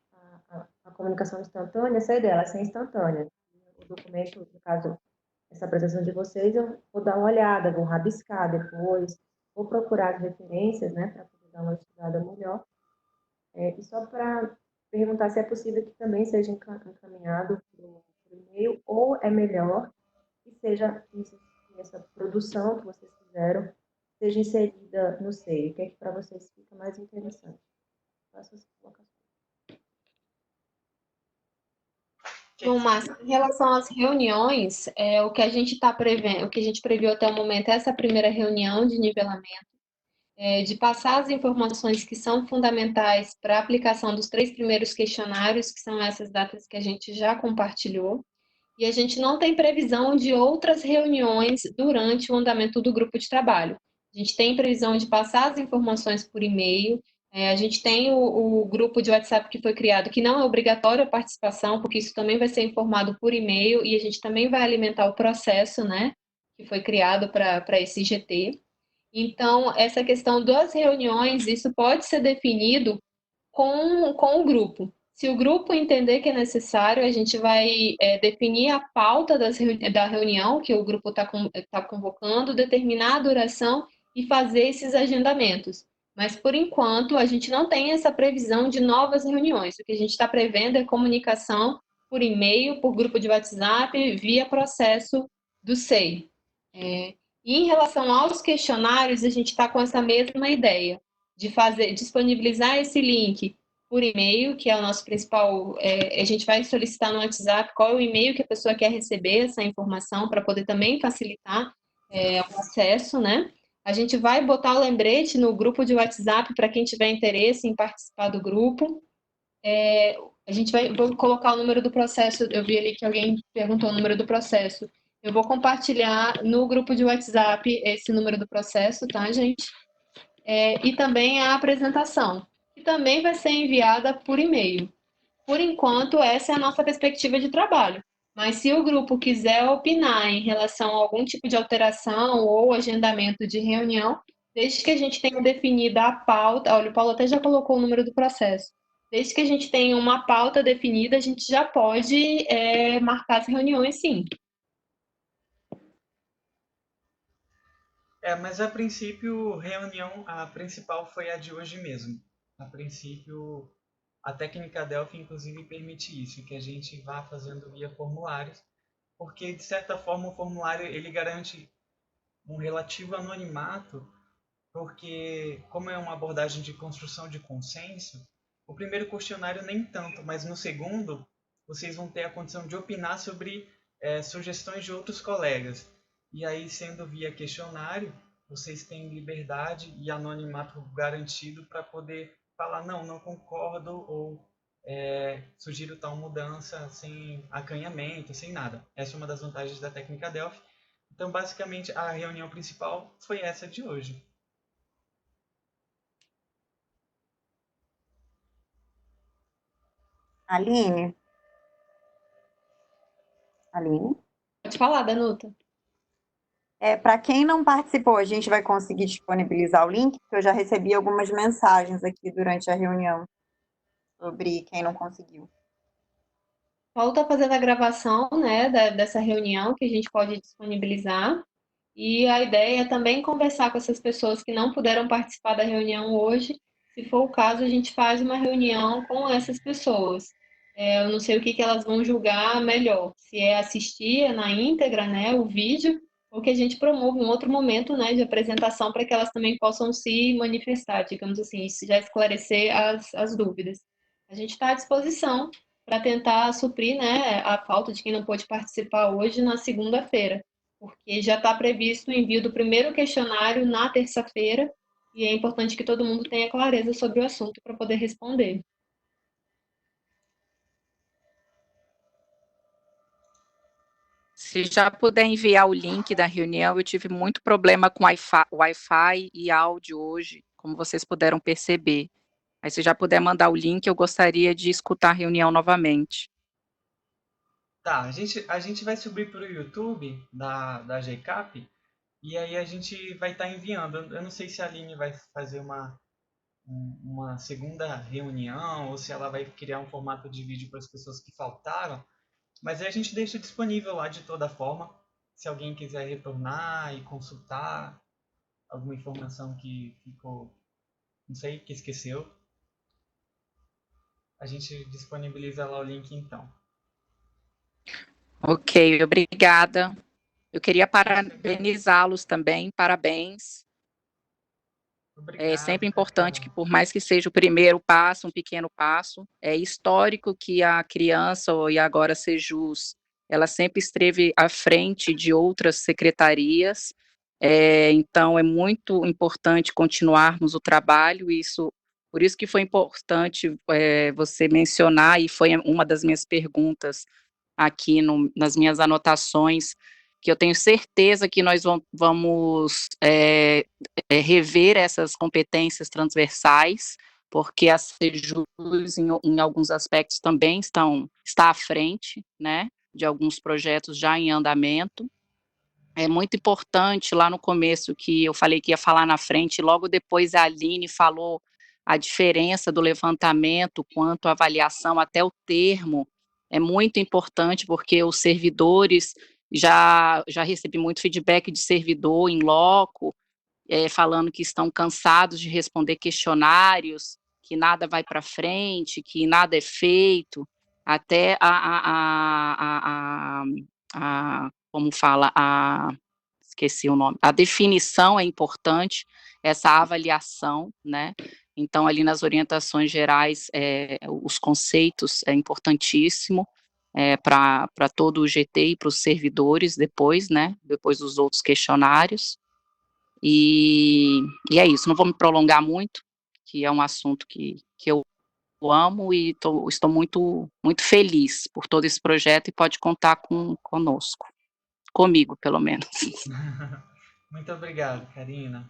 a comunicação instantânea, sei dela, essa é instantânea. O documento, no caso, essa apresentação de vocês, eu vou dar uma olhada, vou rabiscar depois, vou procurar as referências, né, para poder dar uma estudada melhor. E só para perguntar se é possível que também seja encaminhado por e-mail, ou é melhor que seja essa produção que vocês fizeram seja inserida no SEI, que é que para vocês fica mais interessante. Faço essa colocação. Bom, Márcia, em relação às reuniões, o que a gente está prevendo, o que a gente previu até o momento é essa primeira reunião de nivelamento, de passar as informações que são fundamentais para a aplicação dos 3 primeiros questionários, que são essas datas que a gente já compartilhou, e a gente não tem previsão de outras reuniões durante o andamento do grupo de trabalho. A gente tem previsão de passar as informações por e-mail. A gente tem o grupo de WhatsApp que foi criado, que não é obrigatório a participação, porque isso também vai ser informado por e-mail, e a gente também vai alimentar o processo, né, que foi criado para esse GT. Então, essa questão das reuniões, isso pode ser definido com o grupo. Se o grupo entender que é necessário, a gente vai definir a pauta da reunião que o grupo tá convocando, determinar a duração e fazer esses agendamentos. Mas, por enquanto, a gente não tem essa previsão de novas reuniões. O que a gente está prevendo é comunicação por e-mail, por grupo de WhatsApp, via processo do SEI. E em relação aos questionários, a gente está com essa mesma ideia de disponibilizar esse link por e-mail, que é o nosso principal. A gente vai solicitar no WhatsApp qual é o e-mail que a pessoa quer receber essa informação, para poder também facilitar o acesso, né? A gente vai botar o lembrete no grupo de WhatsApp para quem tiver interesse em participar do grupo. A gente vou colocar o número do processo. Eu vi ali que alguém perguntou o número do processo. Eu vou compartilhar no grupo de WhatsApp esse número do processo, tá, gente? E também a apresentação, que também vai ser enviada por e-mail. Por enquanto, essa é a nossa perspectiva de trabalho. Mas se o grupo quiser opinar em relação a algum tipo de alteração ou agendamento de reunião, desde que a gente tenha definido a pauta, olha, o Paulo até já colocou o número do processo. Desde que a gente tenha uma pauta definida, a gente já pode marcar as reuniões, sim. Mas a princípio, a principal foi a de hoje mesmo. A princípio, a técnica Delphi, inclusive, permite isso, que a gente vá fazendo via formulários, porque, de certa forma, o formulário ele garante um relativo anonimato, porque, como é uma abordagem de construção de consenso, o primeiro questionário nem tanto, mas no segundo, vocês vão ter a condição de opinar sobre sugestões de outros colegas. E aí, sendo via questionário, vocês têm liberdade e anonimato garantido para poder falar, não concordo, ou sugiro tal mudança sem acanhamento, sem nada. Essa é uma das vantagens da técnica Delphi. Então, basicamente, a reunião principal foi essa de hoje. Aline? Pode falar, Danuta. Para quem não participou, a gente vai conseguir disponibilizar o link, porque eu já recebi algumas mensagens aqui durante a reunião sobre quem não conseguiu. Paulo está fazendo a gravação, né, dessa reunião que a gente pode disponibilizar. E a ideia é também conversar com essas pessoas que não puderam participar da reunião hoje. Se for o caso, a gente faz uma reunião com essas pessoas. Eu não sei o que elas vão julgar melhor, se é assistir na íntegra, né, o vídeo, ou que a gente promova um outro momento, né, de apresentação para que elas também possam se manifestar, digamos assim, já esclarecer as dúvidas. A gente está à disposição para tentar suprir, né, a falta de quem não pôde participar hoje na segunda-feira, porque já está previsto o envio do primeiro questionário na terça-feira e é importante que todo mundo tenha clareza sobre o assunto para poder responder. Se já puder enviar o link da reunião, eu tive muito problema com Wi-Fi e áudio hoje, como vocês puderam perceber. Aí, se já puder mandar o link, eu gostaria de escutar a reunião novamente. Tá, a gente vai subir para o YouTube da GCAP e aí a gente vai estar enviando. Eu não sei se a Aline vai fazer uma segunda reunião ou se ela vai criar um formato de vídeo para as pessoas que faltaram, mas aí a gente deixa disponível lá de toda forma, se alguém quiser retornar e consultar alguma informação que ficou, não sei, que esqueceu. A gente disponibiliza lá o link então. Ok, obrigada. Eu queria parabenizá-los também, parabéns. Obrigado, é sempre importante que, por mais que seja o primeiro passo, um pequeno passo, é histórico que a criança, e agora Sejus, ela sempre esteve à frente de outras secretarias, então é muito importante continuarmos o trabalho, por isso que foi importante você mencionar, e foi uma das minhas perguntas aqui nas minhas anotações, que eu tenho certeza que nós vamos rever essas competências transversais, porque a Sejus, em alguns aspectos, também está à frente, né, de alguns projetos já em andamento. É muito importante, lá no começo, que eu falei que ia falar na frente, logo depois a Aline falou a diferença do levantamento quanto à avaliação até o termo é muito importante, porque os servidores, já recebi muito feedback de servidor em loco, falando que estão cansados de responder questionários, que nada vai para frente, que nada é feito, até como fala, esqueci o nome, a definição é importante, essa avaliação, né? Então, ali nas orientações gerais, os conceitos é importantíssimo para todo o GT e para os servidores depois, né? Depois dos outros questionários. E é isso, não vou me prolongar muito, que é um assunto que eu amo e estou muito, muito feliz por todo esse projeto e pode contar conosco, comigo, pelo menos. Muito obrigado, Karina.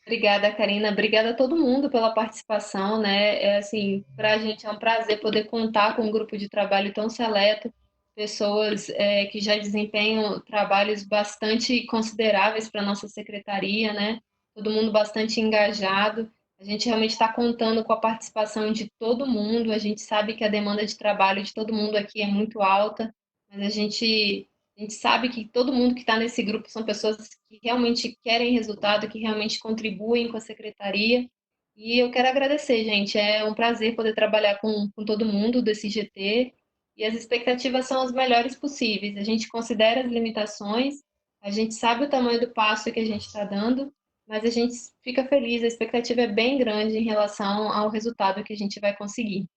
Obrigada, Karina. Obrigada a todo mundo pela participação, né? Assim, para a gente é um prazer poder contar com um grupo de trabalho tão seleto, pessoas que já desempenham trabalhos bastante consideráveis para a nossa secretaria, né? Todo mundo bastante engajado. A gente realmente está contando com a participação de todo mundo. A gente sabe que a demanda de trabalho de todo mundo aqui é muito alta, mas a gente sabe que todo mundo que está nesse grupo são pessoas que realmente querem resultado, que realmente contribuem com a secretaria. E eu quero agradecer, gente. É um prazer poder trabalhar com todo mundo desse GT. E as expectativas são as melhores possíveis. A gente considera as limitações, a gente sabe o tamanho do passo que a gente está dando, mas a gente fica feliz. A expectativa é bem grande em relação ao resultado que a gente vai conseguir.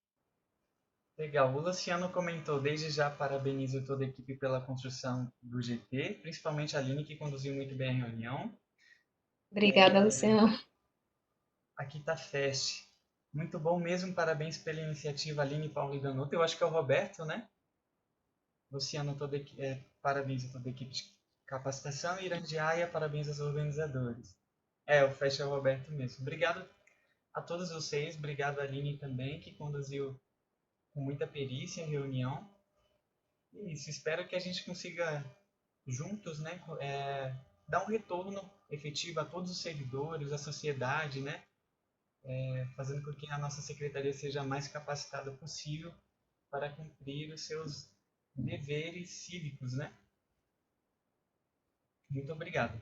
Legal. O Luciano comentou, desde já parabenizo toda a equipe pela construção do GT, principalmente a Aline, que conduziu muito bem a reunião. Obrigada, Luciano. Aqui está Fest. Muito bom mesmo, parabéns pela iniciativa, Aline, Paulo e Danuta. Eu acho que é o Roberto, né? Luciano, parabéns a toda a equipe de capacitação. Irandiaia, parabéns aos organizadores. O Fest é o Roberto mesmo. Obrigado a todos vocês, obrigado a Aline também, que conduziu com muita perícia a reunião. E isso, espero que a gente consiga juntos, né, dar um retorno efetivo a todos os servidores, à sociedade, né, fazendo com que a nossa secretaria seja a mais capacitada possível para cumprir os seus deveres cívicos, né? Muito obrigado.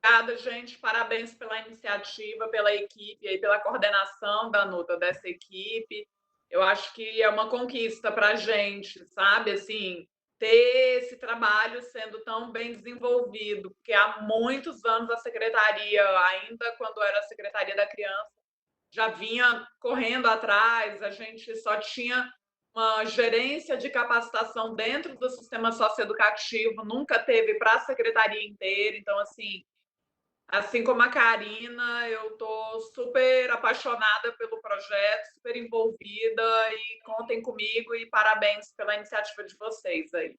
Obrigada, gente. Parabéns pela iniciativa, pela equipe e pela coordenação, Danuta, dessa equipe. Eu acho que é uma conquista para a gente, sabe? Assim, ter esse trabalho sendo tão bem desenvolvido, porque há muitos anos a secretaria, ainda quando era a Secretaria da Criança, já vinha correndo atrás, a gente só tinha uma gerência de capacitação dentro do sistema socioeducativo, nunca teve para a secretaria inteira. Então, assim como a Karina, eu estou super apaixonada pelo projeto, super envolvida, e contem comigo e parabéns pela iniciativa de vocês aí.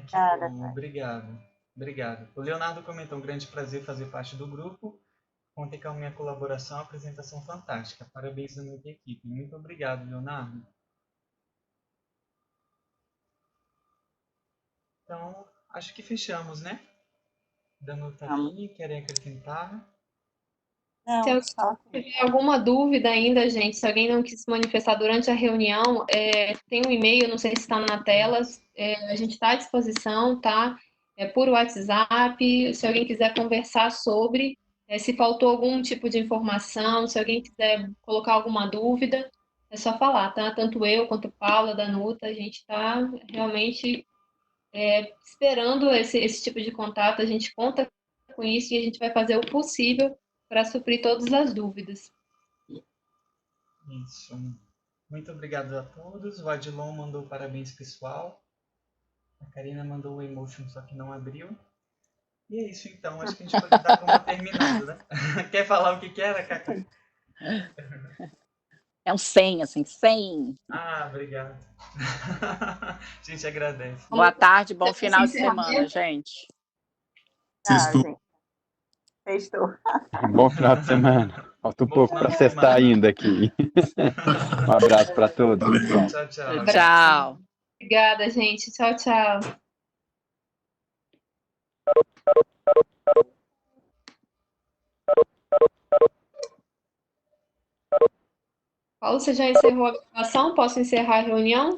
Que bom, obrigado. Obrigado. O Leonardo comentou, um grande prazer fazer parte do grupo. Contem com a minha colaboração, apresentação fantástica. Parabéns à minha equipe. Muito obrigado, Leonardo. Então, acho que fechamos, né? Danuta, Aline, querem acrescentar? Não, se tiver alguma dúvida ainda, gente, se alguém não quis se manifestar durante a reunião, tem um e-mail, não sei se está na tela, a gente está à disposição, tá? Por WhatsApp, se alguém quiser conversar sobre, se faltou algum tipo de informação, se alguém quiser colocar alguma dúvida, é só falar, tá? Tanto eu quanto Paula, Danuta, a gente está realmente esperando esse tipo de contato, a gente conta com isso e a gente vai fazer o possível para suprir todas as dúvidas. Isso. Muito obrigado a todos. O Adilon mandou parabéns, pessoal. A Karina mandou o emotion, só que não abriu. E é isso, então. Acho que a gente pode dar como terminado, né? Quer falar o que era, Cacá? É um 100, assim, 100. Obrigado. A gente agradece. Boa tarde, bom final de semana, gente. Sextou. Sextou. Bom final de semana. Falta um pouco para sextar ainda aqui. Um abraço para todos. Tchau, tchau. Tchau. Obrigada, gente. Tchau, tchau. Paulo, você já encerrou a gravação? Posso encerrar a reunião?